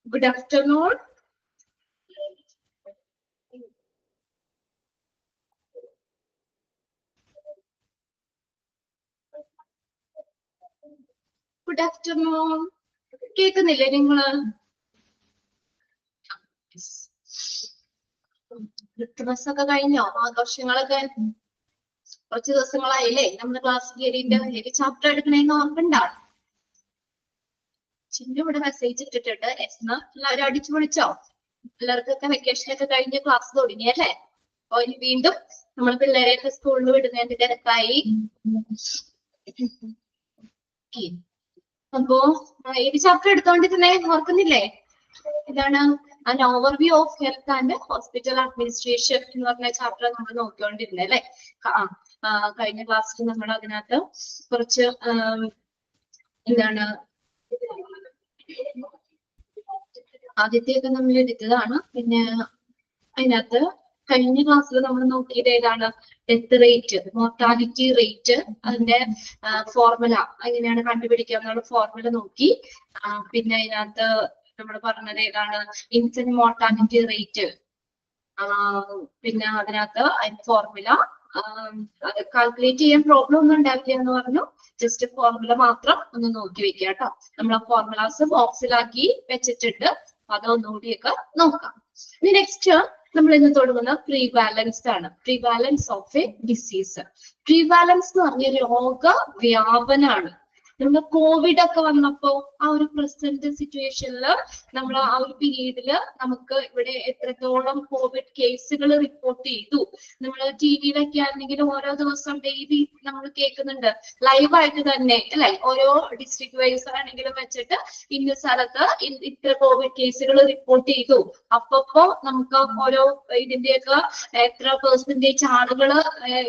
Good afternoon. Good afternoon. കേൾക്കുന്നില്ലേ നിങ്ങള്? Christmas ഒക്കെ കഴിഞ്ഞോ? ആഘോഷങ്ങളൊക്കെ കുറച്ച് ദിവസങ്ങളായില്ലേ നമ്മുടെ ക്ലാസ് കയറിയിട്ട് ഏത് ചാപ്റ്റർ എടുക്കണേന്ന് ഓർക്കണ്ട. ചിന്നു ഇവിടെ മെസ്സേജ് ഇട്ടിട്ടുണ്ട്. എസ്ന എല്ലാവരും അടിച്ചു പൊളിച്ചോ? എല്ലാവർക്കൊക്കെ വെക്കേഷനൊക്കെ കഴിഞ്ഞ് ക്ലാസ് തുടങ്ങിയല്ലേ? അപ്പൊ ഇനി വീണ്ടും നമ്മൾ പിള്ളേരെയൊക്കെ സ്കൂളിൽ വിടുന്നതിന്റെ തിരക്കായി. അപ്പോ ഏത് ചാപ്റ്റർ എടുത്തോണ്ടിരുന്നേ ഓർക്കുന്നില്ലേ? ഇതാണ് an overview of health and hospital administration എന്ന് പറഞ്ഞ ചാപ്റ്റർ നമ്മൾ നോക്കിക്കൊണ്ടിരുന്നത് അല്ലെ? കഴിഞ്ഞ ക്ലാസ്സിൽ നമ്മൾ അതിനകത്ത് കുറച്ച് എന്താണ് ആദ്യത്തെയൊക്കെ നമ്മൾ എടുത്തതാണ്. പിന്നെ അതിനകത്ത് കഴിഞ്ഞ ക്ലാസ്സിൽ നമ്മൾ നോക്കിയത് ഏതാണ്? ഡെത്ത് റേറ്റ്, മോർട്ടാലിറ്റി റേറ്റ്, അതിന്റെ ഫോർമുല എങ്ങനെയാണ് കണ്ടുപിടിക്കുക എന്നുള്ള ഫോർമുല നോക്കി. പിന്നെ അതിനകത്ത് നമ്മൾ പറഞ്ഞത് ഏതാണ്? Infant mortality rate. പിന്നെ അതിനകത്ത് അതിന്റെ ഫോർമുല അത് കാൽക്കുലേറ്റ് ചെയ്യാൻ പ്രോബ്ലം ഒന്നും ഉണ്ടാക്കില്ല എന്ന് പറഞ്ഞു. ജസ്റ്റ് ഫോർമുല മാത്രം ഒന്ന് നോക്കി വെക്കുക കേട്ടോ. നമ്മൾ ആ ഫോർമുലാസ് ബോക്സിലാക്കി വെച്ചിട്ടുണ്ട്. അതൊന്നുകൂടിയൊക്കെ നോക്കാം. ഇനി നെക്സ്റ്റ് നമ്മൾ ഇന്ന് തുടങ്ങുന്ന പ്രീവാലൻസ് ആണ്. Prevalence of a disease. Prevalence എന്ന് പറഞ്ഞ രോഗവ്യാപനാണ്. നമ്മൾ കോവിഡ് ഒക്കെ വന്നപ്പോ ആ ഒരു പ്രസന്റ് സിറ്റുവേഷനിൽ നമ്മൾ ആ ഒരു പീരീഡില് നമുക്ക് ഇവിടെ എത്രത്തോളം കോവിഡ് കേസുകൾ റിപ്പോർട്ട് ചെയ്തു. നമ്മൾ ടിവിയിലൊക്കെ ആണെങ്കിൽ ഓരോ ദിവസം ഡെയിലി നമ്മൾ കേൾക്കുന്നുണ്ട്, ലൈവായിട്ട് തന്നെ അല്ലെ? ഓരോ ഡിസ്ട്രിക്ട് വൈസ് ആണെങ്കിലും വെച്ചിട്ട് ഇന്ന സ്ഥലത്ത് ഇത്ര കോവിഡ് കേസുകൾ റിപ്പോർട്ട് ചെയ്തു. അപ്പപ്പോ നമുക്ക് ഓരോ ഇതിന്റെയൊക്കെ എത്ര പെർസെന്റേജ് ആളുകള്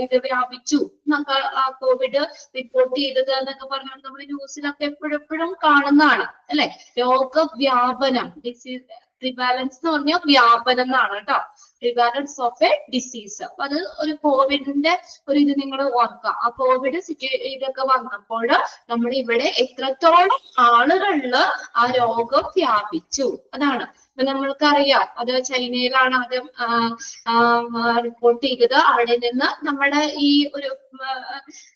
ഇത് വ്യാപിച്ചു എന്നൊക്കെ ആ കോവിഡ് റിപ്പോർട്ട് ചെയ്തത് എന്നൊക്കെ പറഞ്ഞുകൊണ്ട് നമ്മൾ ന്യൂസിലൊക്കെ എപ്പോഴെപ്പോഴും കാണുന്നതാണ് അല്ലെ? രോഗവ്യാപനം, ഡിസീസ് പ്രിവാലൻസ് എന്ന് പറഞ്ഞാൽ വ്യാപനം എന്നാണ് കേട്ടോ. Prevalence of a disease. അപ്പൊ അത് ഒരു കോവിഡിന്റെ ഒരു ഇത് നിങ്ങൾ ഓർക്കുക. ആ കോവിഡ് ഇതൊക്കെ വന്നപ്പോൾ നമ്മൾ ഇവിടെ എത്രത്തോളം ആളുകളില് ആ രോഗം വ്യാപിച്ചു അതാണ്. അപ്പൊ നമ്മൾക്കറിയാം അത് ചൈനയിലാണ് ആദ്യം റിപ്പോർട്ട് ചെയ്തത്. അവിടെ നിന്ന് നമ്മുടെ ഈ ഒരു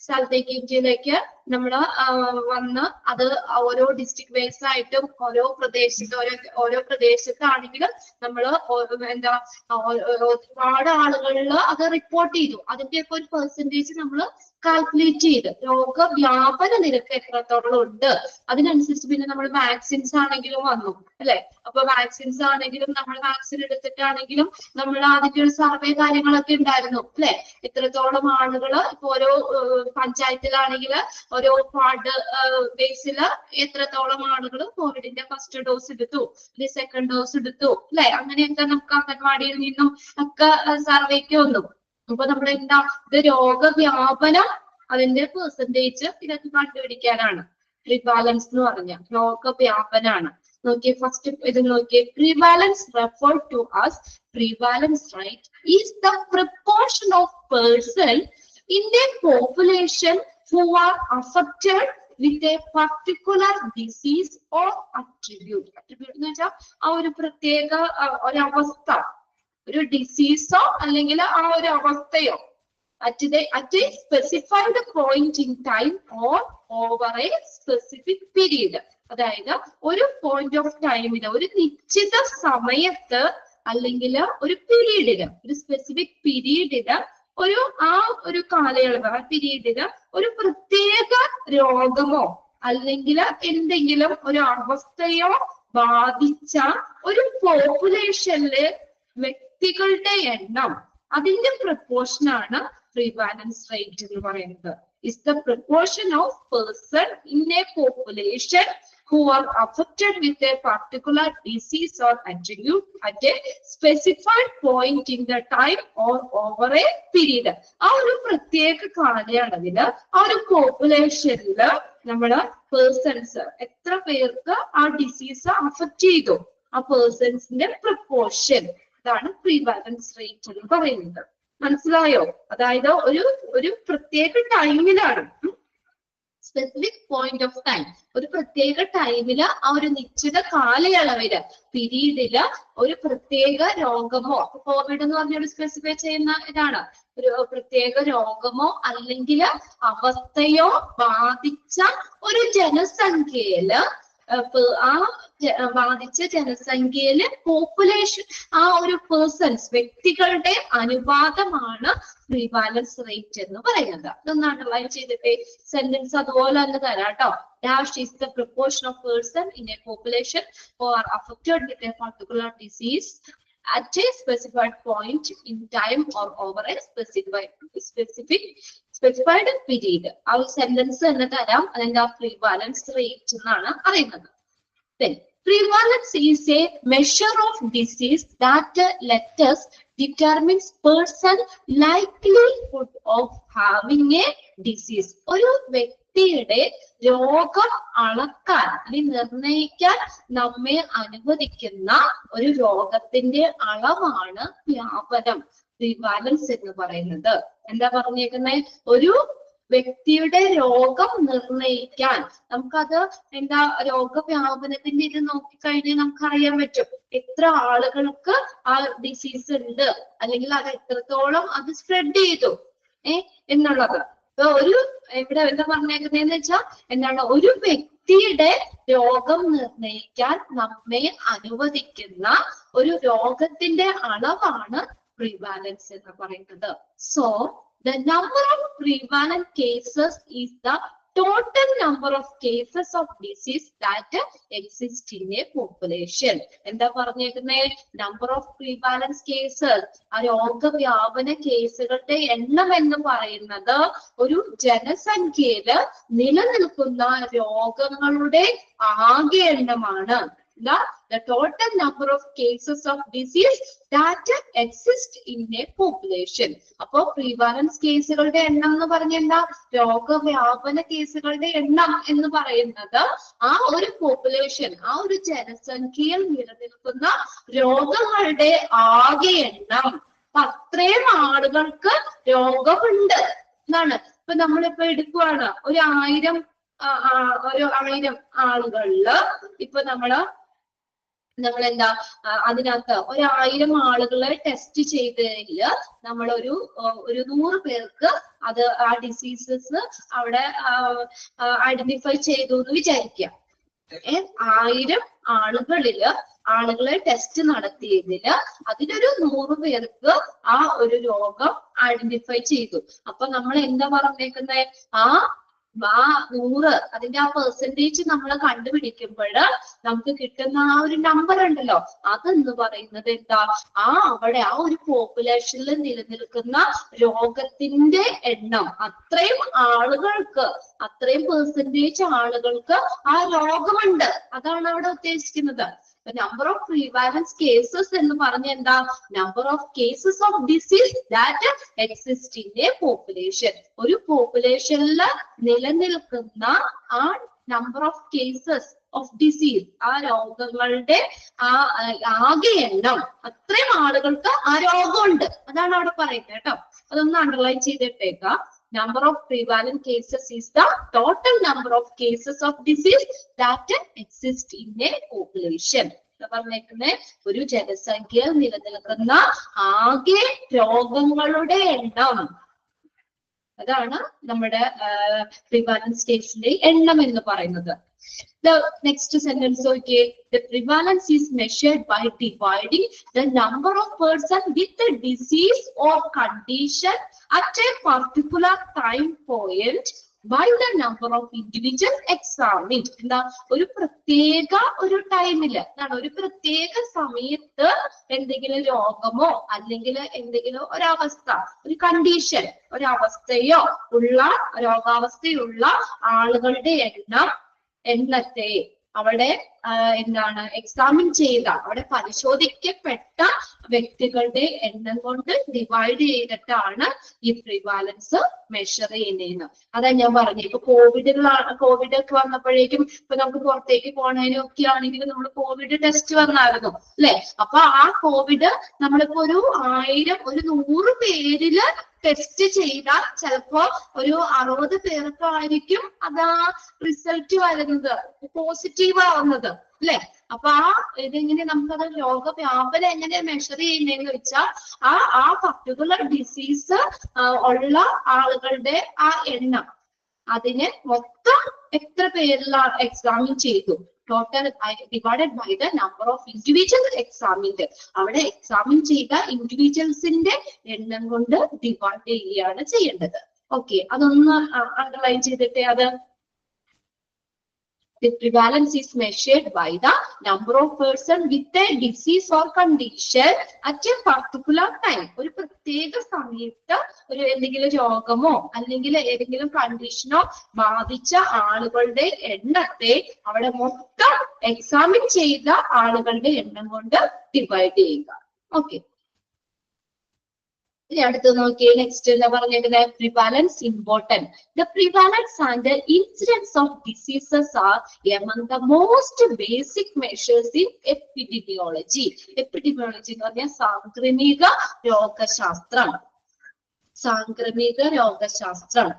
സ്ഥലത്തേക്ക്, ഇന്ത്യയിലേക്ക് നമ്മൾ വന്ന് അത് ഓരോ ഡിസ്ട്രിക്ട് വൈസ് ആയിട്ടും ഓരോ പ്രദേശത്താണെങ്കിലും നമ്മൾ എന്താ ഒരുപാട് ആളുകളിൽ അത് റിപ്പോർട്ട് ചെയ്തു. അതിന്റെയൊക്കെ ഒരു പെർസെന്റേജ് നമ്മൾ കാൽക്കുലേറ്റ് ചെയ്ത് രോഗവ്യാപന നിരക്ക് എത്രത്തോളം ഉണ്ട് അതിനനുസരിച്ച് പിന്നെ നമ്മൾ വാക്സിൻസ് ആണെങ്കിലും വന്നു അല്ലെ? അപ്പൊ വാക്സിൻസ് ആണെങ്കിലും നമ്മൾ വാക്സിൻ എടുത്തിട്ടാണെങ്കിലും നമ്മൾ അതിന്റെ ഒരു സർവേ കാര്യങ്ങളൊക്കെ ഉണ്ടായിരുന്നു അല്ലെ? എത്രത്തോളം ആളുകള് ഇപ്പൊ ഓരോ പഞ്ചായത്തിലാണെങ്കിൽ ഓരോ വാർഡ് ബേസിൽ എത്രത്തോളം ആളുകൾ കോവിഡിന്റെ ഫസ്റ്റ് ഡോസ് എടുത്തു, സെക്കൻഡ് ഡോസ് എടുത്തു അല്ലെ? അങ്ങനെയൊക്കെ നമുക്ക് അംഗൻവാടിയിൽ നിന്നും ഒക്കെ സർവേക്ക് വന്നു. അപ്പൊ നമ്മൾ എന്താ ഇത് രോഗവ്യാപനം അതിന്റെ പെർസെന്റേജ് ഇതൊക്കെ കണ്ടുപിടിക്കാനാണ് പ്രിവാലൻസ് എന്ന് പറഞ്ഞ രോഗവ്യാപനാണ്. നോക്കിയേ ഫസ്റ്റ് ഇത് നോക്കിയേ. Prevalence refer to as prevalence rate is the proportion of person in the population who are affected with a particular disease or attribute. Attribute എന്ന് വെച്ചാൽ ആ ഒരു പ്രത്യേക ഒരവസ്ഥ, ഒരു ഡിസീസോ അല്ലെങ്കിൽ ആ ഒരു അവസ്ഥയോ at a specified point in time or over a specific period. അതായത് ഒരു പോയിന്റ് ഓഫ് ടൈമില്, ഒരു നിശ്ചിത സമയത്ത് അല്ലെങ്കിൽ ഒരു പീരീഡില്, ഒരു സ്പെസിഫിക് പീരീഡില് ഒരു കാലയളവ്, ആ പീരീഡില് ഒരു പ്രത്യേക രോഗമോ അല്ലെങ്കിൽ എന്തെങ്കിലും ഒരു അവസ്ഥയോ ബാധിച്ച ഒരു പോപ്പുലേഷനിലെ വ്യക്തികളുടെ എണ്ണം, അതിന്റെ പ്രപ്പോർഷനാണ് പ്രിവാലൻസ് റേറ്റ് എന്ന് പറയുന്നത്. Is the proportion of person in A population who are affected with a particular disease or attribute at a specified point in the time or over a period. ആ ഒരു പ്രത്യേക കാലയളവില് ആ ഒരു പോപ്പുലേഷനില് നമ്മള് പേഴ്സൺസ് എത്ര പേർക്ക് ആ ഡിസീസ് അഫക്ട് ചെയ്തു, ആ പേഴ്സൺസിന്റെ പ്രപ്പോർഷൻ, അതാണ് പ്രിവാലൻസ് റേറ്റ് എന്ന് പറയുന്നത്. മനസ്സിലായോ? അതായത് ഒരു പ്രത്യേക ടൈമിലാണ്, സ്പെസിഫിക് പോയിന്റ് ഓഫ് ടൈം, ഒരു പ്രത്യേക ടൈമില് ആ ഒരു നിശ്ചിത കാലയളവില് പീരീഡില് ഒരു പ്രത്യേക രോഗമോ, കോവിഡ് എന്ന് പറഞ്ഞൊരു സ്പെസിഫൈ ചെയ്യുന്ന ഇതാണ്, ഒരു പ്രത്യേക രോഗമോ അല്ലെങ്കിൽ അവസ്ഥയോ ബാധിച്ച ഒരു ജനസംഖ്യയില് ആ ബാധിച്ച ജനസംഖ്യയില് പോപ്പുലേഷൻ ആ ഒരു പേഴ്സൺസ് വ്യക്തികളുടെ അനുപാതമാണ് പ്രിവാലൻസ് റേറ്റ് എന്ന് പറയുന്നത്. ഇതൊന്ന് അണ്ടർലൈൻ ചെയ്തിട്ട് സെന്റൻസ് അതുപോലെ തന്നെ തരാം കേട്ടോ. Dash is the proportion of person in a population who are affected with a particular disease at a specified point in time or over a specified period. ആ ഒരു സെന്റൻസ് തന്നെ തരാം. അതിന്റെ ആ പ്രിവാലൻസ് റേറ്റ് എന്നാണ് പറയുന്നത്. Then prevalence is a measure of disease that let us determines person likelihood of having a disease. ഒരു വ്യക്തിയുടെ രോഗം അളക്കാൻ അല്ലെങ്കിൽ നിർണയിക്കാൻ നമ്മെ അനുവദിക്കുന്ന ഒരു രോഗത്തിന്റെ അളവാണ് വ്യാപനം, പ്രിവാലൻസ് എന്ന് പറയുന്നത്. എന്താ പറഞ്ഞേക്കുന്നത്? ഒരു വ്യക്തിയുടെ രോഗം നിർണയിക്കാൻ നമുക്കത് എന്താ രോഗവ്യാപനത്തിന്റെ ഇത് നോക്കിക്കഴിഞ്ഞാൽ നമുക്ക് അറിയാൻ പറ്റും എത്ര ആളുകൾക്ക് ആ ഡിസീസ് ഉണ്ട്, അല്ലെങ്കിൽ അത് എത്രത്തോളം അത് സ്പ്രെഡ് ചെയ്തു എന്നുള്ളത്. അപ്പൊ ഒരു ഇവിടെ എന്താ പറഞ്ഞേക്കുന്നതെന്ന് വെച്ചാൽ എന്താണ്, ഒരു വ്യക്തിയുടെ രോഗം നിർണയിക്കാൻ നമ്മെ അനുവദിക്കുന്ന ഒരു രോഗത്തിന്റെ അളവാണ് പ്രിവാലൻസ് എന്ന് പറയുന്നത്. So the number of prevalent cases is the total number of cases of disease that exist in a population. എന്താ പറഞ്ഞേക്കുന്നത്? നമ്പർ ഓഫ് പ്രിവാലൻസ് കേസസ്, ആ രോഗവ്യാപന കേസുകളുടെ എണ്ണം എന്ന് പറയുന്നത് ഒരു ജനസംഖ്യയില് നിലനിൽക്കുന്ന രോഗങ്ങളുടെ ആകെ എണ്ണമാണ്. The total number of cases of disease that exist in a population. അപ്പോ പ്രിവാലൻസ് കേസുകളുടെ എണ്ണം എന്ന് പറഞ്ഞാൽ രോഗവ്യാപന കേസുകളുടെ എണ്ണം എന്ന് പറയുന്നത് ആ ഒരു പോപ്പുലേഷൻ, ആ ഒരു ജനസംഖ്യയിൽ നിലനിൽക്കുന്ന രോഗങ്ങളുടെ ആകെ എണ്ണം. അത്രയും ആളുകൾക്ക് രോഗമുണ്ട് എന്നാണ്. ഇപ്പൊ നമ്മളിപ്പോ എടുക്കുവാണ് ഒരു 1000 ആളുകളില് ഇപ്പൊ നമ്മളെന്താ അതിനകത്ത് 1000 ആളുകളെ ടെസ്റ്റ് ചെയ്തതിൽ നമ്മളൊരു 100 പേർക്ക് അത് ആ ഡിസീസസ് അവിടെ ഐഡന്റിഫൈ ചെയ്തു എന്ന് വിചാരിക്കാം. 1000 ആളുകളെ ടെസ്റ്റ് നടത്തിയതില് അതിലൊരു 100 പേർക്ക് ആ ഒരു രോഗം ഐഡന്റിഫൈ ചെയ്തു. അപ്പൊ നമ്മൾ എന്താ പറഞ്ഞേക്കുന്നത്? ആ 100 അതിന്റെ ആ പെർസെന്റേജ് നമ്മൾ കണ്ടുപിടിക്കുമ്പോൾ നമുക്ക് കിട്ടുന്ന ആ ഒരു നമ്പർ ഉണ്ടല്ലോ, അതെന്ന് പറയുന്നത് എന്താ, അവിടെ ആ ഒരു പോപ്പുലേഷനിൽ നിലനിൽക്കുന്ന രോഗത്തിന്റെ എണ്ണം, അത്രയും ആളുകൾക്ക്, അത്രയും പെർസെന്റേജ് ആളുകൾക്ക് ആ രോഗമുണ്ട്, അതാണ് അവിടെ ഉദ്ദേശിക്കുന്നത്. നമ്പർ ഓഫ് പ്രിവാലൻസ് കേസസ് എന്ന് പറഞ്ഞ എന്താ, number of cases of disease that exist in A population. ഒരു പോപ്പുലേഷനിൽ നിലനിൽക്കുന്ന ആ number of cases of disease, ആ രോഗങ്ങളുടെ ആകെ എണ്ണം, അത്രയും ആളുകൾക്ക് ആ രോഗമുണ്ട്, അതാണ് അവിടെ പറയുന്നത് കേട്ടോ. അതൊന്ന് underline ചെയ്തിട്ടേക്കാം. Number of prevalent cases is the total number of cases of disease that exist in a population. പറഞ്ഞേക്കുന്നത് ഒരു ജനസംഖ്യയിൽ നിലനിൽക്കുന്ന ആകെ രോഗങ്ങളുടെ എണ്ണം, അതാണ് നമ്മുടെ പ്രിവാലൻസ് കേസിന്റെ എണ്ണം എന്ന് പറയുന്നത്. The next sentence, okay, the prevalence is measured by dividing the number of persons with the disease or condition at a particular time point by the number of individuals examined. എന്താ, ഒരു പ്രത്യേക ഒരു ടൈമില്, ഒരു പ്രത്യേക സമയത്ത് എന്തെങ്കിലും രോഗമോ അല്ലെങ്കിൽ എന്തെങ്കിലും ഒരവസ്ഥ, ഒരു കണ്ടീഷൻ, ഒരവസ്ഥയോ ഉള്ള രോഗാവസ്ഥയുള്ള ആളുകളുടെ എണ്ണത്തെ അവിടെ എന്താണ് എക്സാമിൻ ചെയ്ത അവിടെ പരിശോധിക്കപ്പെട്ട വ്യക്തികളുടെ എണ്ണം കൊണ്ട് ഡിവൈഡ് ചെയ്തിട്ടാണ് ഈ പ്രിവാലൻസ് മെഷർ ചെയ്യുന്നതെന്ന്. അതാ ഞാൻ പറഞ്ഞു. ഇപ്പൊ കോവിഡ് ഒക്കെ വന്നപ്പോഴേക്കും ഇപ്പൊ നമുക്ക് പുറത്തേക്ക് പോണതിനൊക്കെ ആണെങ്കിൽ നമ്മൾ കോവിഡ് ടെസ്റ്റ് വന്നായിരുന്നു അല്ലെ. അപ്പൊ ആ കോവിഡ് നമ്മളിപ്പോ ഒരു 100 പേരില് ടെസ്റ്റ് ചെയ്താൽ ചിലപ്പോ ഒരു 60 പേർക്കായിരിക്കും അത് ആ റിസൾട്ട് വരുന്നത്, പോസിറ്റീവ് ആവുന്നത് അല്ലെ. അപ്പൊ ഇതെങ്ങനെ നമുക്കത് രോഗവ്യാപനം എങ്ങനെ മെഷർ ചെയ്യുന്നതെന്ന് വെച്ചാൽ ആ പർട്ടിക്കുലർ ഡിസീസ് ഉള്ള ആളുകളുടെ ആ എണ്ണം, അതിനെ മൊത്തം എത്ര പേരിലാണ് എക്സാമിൻ ചെയ്തു, total divided by the number of individual examined. അവിടെ എക്സാമിൻ ചെയ്ത ഇൻഡിവിജ്വൽസിന്റെ എണ്ണം കൊണ്ട് ഡിവൈഡ് ചെയ്യുകയാണ് ചെയ്യേണ്ടത്. ഓക്കെ, അതൊന്ന് അണ്ടർലൈൻ ചെയ്തിട്ട് അത് the prevalence is measured by the number of persons with a disease or condition at a particular time. ഒരു പ്രത്യേക സമയത്ത് ഒരു എന്തെങ്കിലും രോഗമോ അല്ലെങ്കിൽ ഏതെങ്കിലും കണ്ടീഷനോ ബാധിച്ച ആളുകളുടെ എണ്ണത്തെ അവിടെ മൊത്തം എക്സാമിൻ ചെയ്ത ആളുകളുടെ എണ്ണം കൊണ്ട് ഡിവൈഡ് ചെയ്യുക. ഓക്കെ, ഇനി അടുത്ത് നോക്കിയേ. നെക്സ്റ്റ് എന്താ പറഞ്ഞേക്കുന്നത്? Prevalence important. The prevalence and the incidence of diseases are among the most basic measures in epidemiology. Epidemiology എന്ന് പറഞ്ഞാൽ സാംക്രമിക രോഗശാസ്ത്രം. സാംക്രമിക രോഗശാസ്ത്രം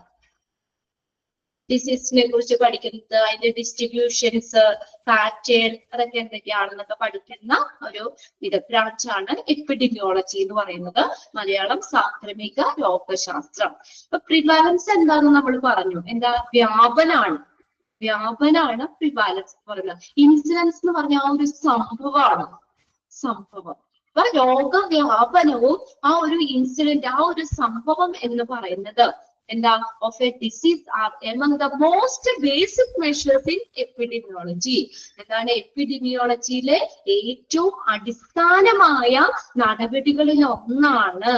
ഡിസീസിനെ കുറിച്ച് പഠിക്കുന്നത്, അതിന്റെ ഡിസ്ട്രിബ്യൂഷൻസ്, പാറ്റേൺ, അതൊക്കെ എന്തൊക്കെയാണെന്നൊക്കെ പഠിക്കുന്ന ഒരു ബ്രാഞ്ചാണ് എപ്പിഡെമിയോളജി എന്ന് പറയുന്നത്. മലയാളം സാംക്രമിക രോഗശാസ്ത്രം. അപ്പൊ പ്രിവാലൻസ് എന്താണെന്ന് നമ്മൾ പറഞ്ഞു. എന്താ? വ്യാപനാണ് പ്രിവാലൻസ് എന്ന് പറയുന്നത്. ഇൻസിഡൻസ് എന്ന് പറഞ്ഞ ആ ഒരു സംഭവമാണ്. അപ്പൊ രോഗവ്യാപനവും ആ ഒരു ഇൻസിഡന്റ്, ആ ഒരു സംഭവം എന്ന് പറയുന്നത് എന്താ? of a disease are among the most basic measures in epidemiology. എന്താണ്? എപ്പിഡെമിയോളജിയിലെ ഏറ്റവും അടിസ്ഥാനമായ നടപടികളിൽ ഒന്നാണ്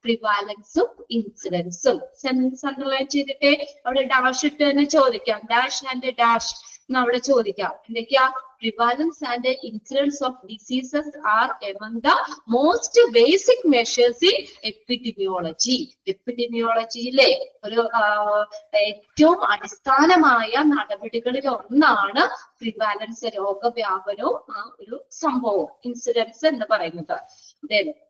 പ്രിവാലൻസും ഇൻസിഡൻസും. സെന്റൻസ് അണ്ടർലൈൻ ചെയ്തിട്ട് അവിടെ ഡാഷ് ഇട്ട് തന്നെ ചോദിക്കാം. ഡാഷ് ആൻഡ് ഡാഷ് എന്ന് അവിടെ ചോദിക്കാം. എന്തൊക്കെയാ? Prevalence and incidence of diseases are among the most basic measures in epidemiology. എപ്പിഡെമിയോളജിയിലെ ഒരു ഏറ്റവും അടിസ്ഥാനമായ നടപടികളിൽ ഒന്നാണ് പ്രിവാലൻസ്, രോഗവ്യാപനവും ആ ഒരു സംഭവം, ഇൻസിഡൻസ് എന്ന് പറയുന്നത്.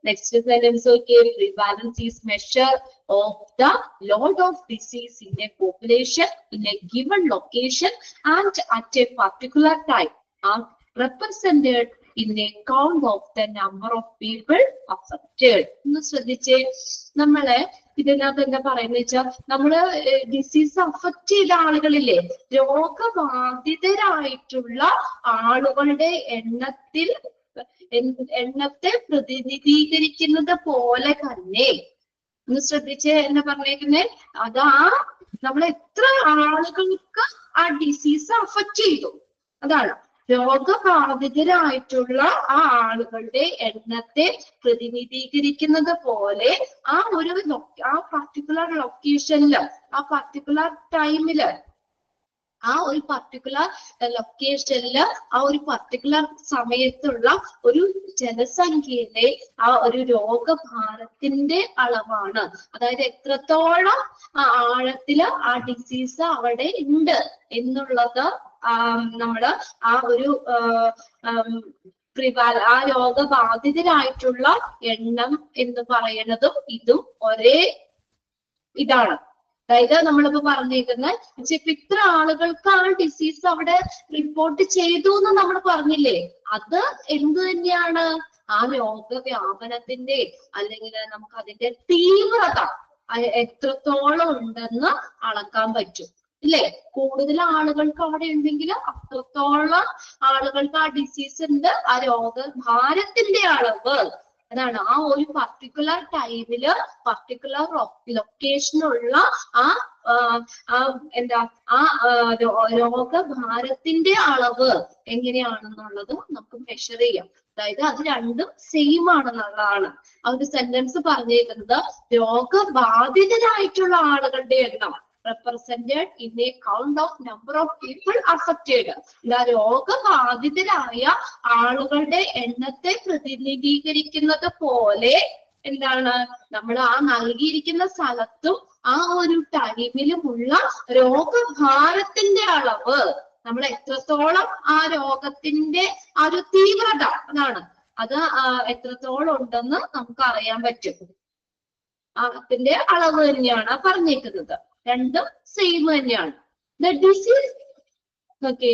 Next sentence, okay. Prevalence is measure of the load of disease in a population in a given location and at a particular time are represented in a count of the number of people affected. ഒന്ന് ശ്രദ്ധിച്ചേ. നമ്മളെ ഇതിനകത്ത് എന്താ പറയുന്നത് വെച്ചാൽ, നമ്മള് disease affect ചെയ്ത ആളുകളില്ലേ, രോഗബാധിതരായിട്ടുള്ള ആളുകളുടെ എണ്ണത്തെ പ്രതിനിധീകരിക്കുന്നത് പോലെ തന്നെ, ഒന്ന് ശ്രദ്ധിച്ച് എന്ന് പറഞ്ഞേക്കുന്നേ, അതാ നമ്മൾ എത്ര ആളുകൾക്ക് ആ ഡിസീസ് അഫക്ട് ചെയ്തു, അതാണ് രോഗബാധിതരായിട്ടുള്ള ആ ആളുകളുടെ എണ്ണത്തെ പ്രതിനിധീകരിക്കുന്നത് പോലെ ആ പർട്ടിക്കുലർ ലൊക്കേഷനില്, ആ പർട്ടിക്കുലർ ടൈമില്, ആ ഒരു പർട്ടിക്കുലർ ലൊക്കേഷനില്, ആ ഒരു പർട്ടിക്കുലർ സമയത്തുള്ള ഒരു ജനസംഖ്യയിലെ ആ ഒരു രോഗഭാരത്തിന്റെ അളവാണ്. അതായത് എത്രത്തോളം ആഴത്തില് ആ ഡിസീസ് അവിടെ ഉണ്ട് എന്നുള്ളത് നമ്മള് ആ ഒരു ആ രോഗബാധിതരായിട്ടുള്ള എണ്ണം എന്ന് പറയുന്നതും ഇതും ഒരേ ഇതാണ്. അതായത് നമ്മളിപ്പോ പറഞ്ഞേക്കുന്നത് ഇപ്പൊ ഇത്ര ആളുകൾക്ക് ആ ഡിസീസ് അവിടെ റിപ്പോർട്ട് ചെയ്തു എന്ന് നമ്മൾ പറഞ്ഞില്ലേ, അത് എന്ത് തന്നെയാണ്? ആ രോഗവ്യാപനത്തിന്റെ അല്ലെങ്കിൽ നമുക്ക് അതിന്റെ തീവ്രത എത്രത്തോളം ഉണ്ടെന്ന് അളക്കാൻ പറ്റും, ഇല്ലേ? കൂടുതൽ ആളുകൾക്ക് അവിടെ ഉണ്ടെങ്കിൽ അത്രത്തോളം ആളുകൾക്ക് ആ ഡിസീസ് ഉണ്ട്. ആ രോഗഭാരത്തിന്റെ അളവ് അതാണ് ആ ഒരു പർട്ടിക്കുലർ ടൈമില് പർട്ടിക്കുലർ ലൊക്കേഷനുള്ള രോഗഭാരത്തിന്റെ അളവ് എങ്ങനെയാണെന്നുള്ളത് നമുക്ക് മെഷർ ചെയ്യാം. അതായത് അത് രണ്ടും സെയിം ആണെന്നുള്ളതാണ് ആ ഒരു സെന്റൻസ് പറഞ്ഞേക്കുന്നത്. രോഗബാധിതരായിട്ടുള്ള ആളുകളുടെ എണ്ണം represented in a count of number of people affected. രോഗബാധിതരായ ആളുകളുടെ എണ്ണത്തെ പ്രതിനിധീകരിക്കുന്നത് പോലെ എന്താണ് നമ്മൾ ആ നൽകിയിരിക്കുന്ന സ്ഥലത്തും ആ ഒരു ടൈമിലുമുള്ള രോഗഭാരത്തിന്റെ അളവ്, നമ്മൾ എത്രത്തോളം ആ രോഗത്തിന്റെ ആ ഒരു തീവ്രത അതാണ് അത് എത്രത്തോളം ഉണ്ടെന്ന് നമുക്ക് അറിയാൻ പറ്റും. അതിന്റെ അളവ് തന്നെയാണ് പറഞ്ഞേക്കുന്നത്. രണ്ടും സെയിം തന്നെയാണ്. The disease, okay,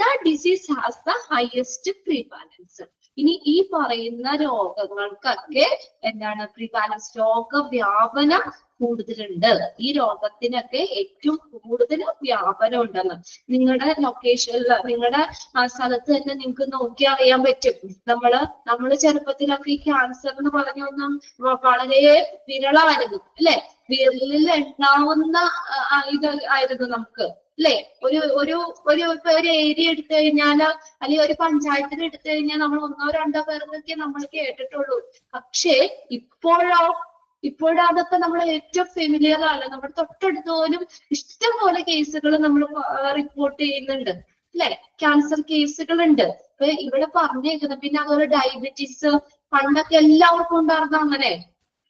the disease has the highest prevalence. ഇനി ഈ പറയുന്ന രോഗങ്ങൾക്കൊക്കെ എന്താണ് പ്രിവാലൻസ്, രോഗവ്യാപനം കൂടുതലുണ്ട്. ഈ രോഗത്തിനൊക്കെ ഏറ്റവും കൂടുതൽ വ്യാപനം ഉണ്ടെന്ന് നിങ്ങളുടെ ലൊക്കേഷനിൽ, നിങ്ങളുടെ സ്ഥലത്ത് തന്നെ നിങ്ങൾക്ക് നോക്കി അറിയാൻ പറ്റും. നമ്മള് ചെറുപ്പത്തിലൊക്കെ ഈ ക്യാൻസർ എന്ന് പറഞ്ഞൊന്നും വളരെ വിരളമായിരുന്നു അല്ലെ, വിരലിൽ എണ്ണാവുന്ന ഇത് ആയിരുന്നു നമുക്ക് അല്ലെ. ഒരു ഏരിയ എടുത്തു കഴിഞ്ഞാല് അല്ലെങ്കിൽ ഒരു പഞ്ചായത്തിന് എടുത്തു കഴിഞ്ഞാൽ നമ്മൾ 1-2 പേർക്കൊക്കെ നമ്മൾ കേട്ടിട്ടുള്ളൂ. പക്ഷേ ഇപ്പോഴതൊക്കെ നമ്മൾ ഏറ്റവും ഫെമിലിയർ ആണ്. നമ്മുടെ തൊട്ടടുത്ത് പോലും ഇഷ്ടംപോലെ കേസുകൾ നമ്മൾ റിപ്പോർട്ട് ചെയ്യുന്നുണ്ട് അല്ലെ, ക്യാൻസർ കേസുകളുണ്ട്. ഇപ്പൊ ഇവിടെ പറഞ്ഞേക്കുന്നത്. പിന്നെ അതുപോലെ ഡയബറ്റീസ് പണ്ടൊക്കെ എല്ലാവർക്കും ഉണ്ടായിരുന്നു. അങ്ങനെ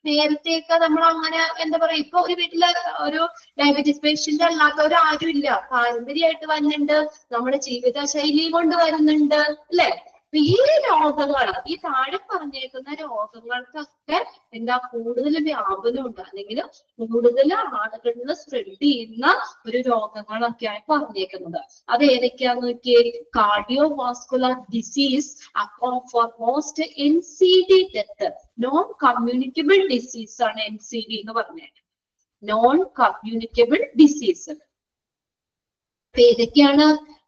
നേരത്തെയൊക്കെ നമ്മൾ അങ്ങനെ എന്താ പറയാ, ഇപ്പൊ ഒരു വീട്ടില് ഒരു ഡയബറ്റീസ് പേഷ്യന്റ് അല്ലാത്തവരാരും ഇല്ല. പാരമ്പര്യമായിട്ട് വരുന്നുണ്ട്, നമ്മുടെ ജീവിതശൈലി കൊണ്ട് വരുന്നുണ്ട് അല്ലെ. ഈ രോഗങ്ങൾ, ഈ താഴെ പറഞ്ഞേക്കുന്ന രോഗങ്ങൾക്കൊക്കെ എന്താ കൂടുതൽ വ്യാപനം ഉണ്ട്, അല്ലെങ്കിൽ കൂടുതൽ ആളുകളിൽ സ്പ്രെഡ് ചെയ്യുന്ന ഒരു രോഗങ്ങളൊക്കെയാണ് പറഞ്ഞേക്കുന്നത്. അത് ഏതൊക്കെയാന്ന് നോക്കിയേ. Cardio vascular disease account for most NCD death. Non communicable disease ആണ് NCD എന്ന് പറഞ്ഞത്. നോൺ കമ്മ്യൂണിക്കബിൾ ഡിസീസ് ഏതൊക്കെയാണ്?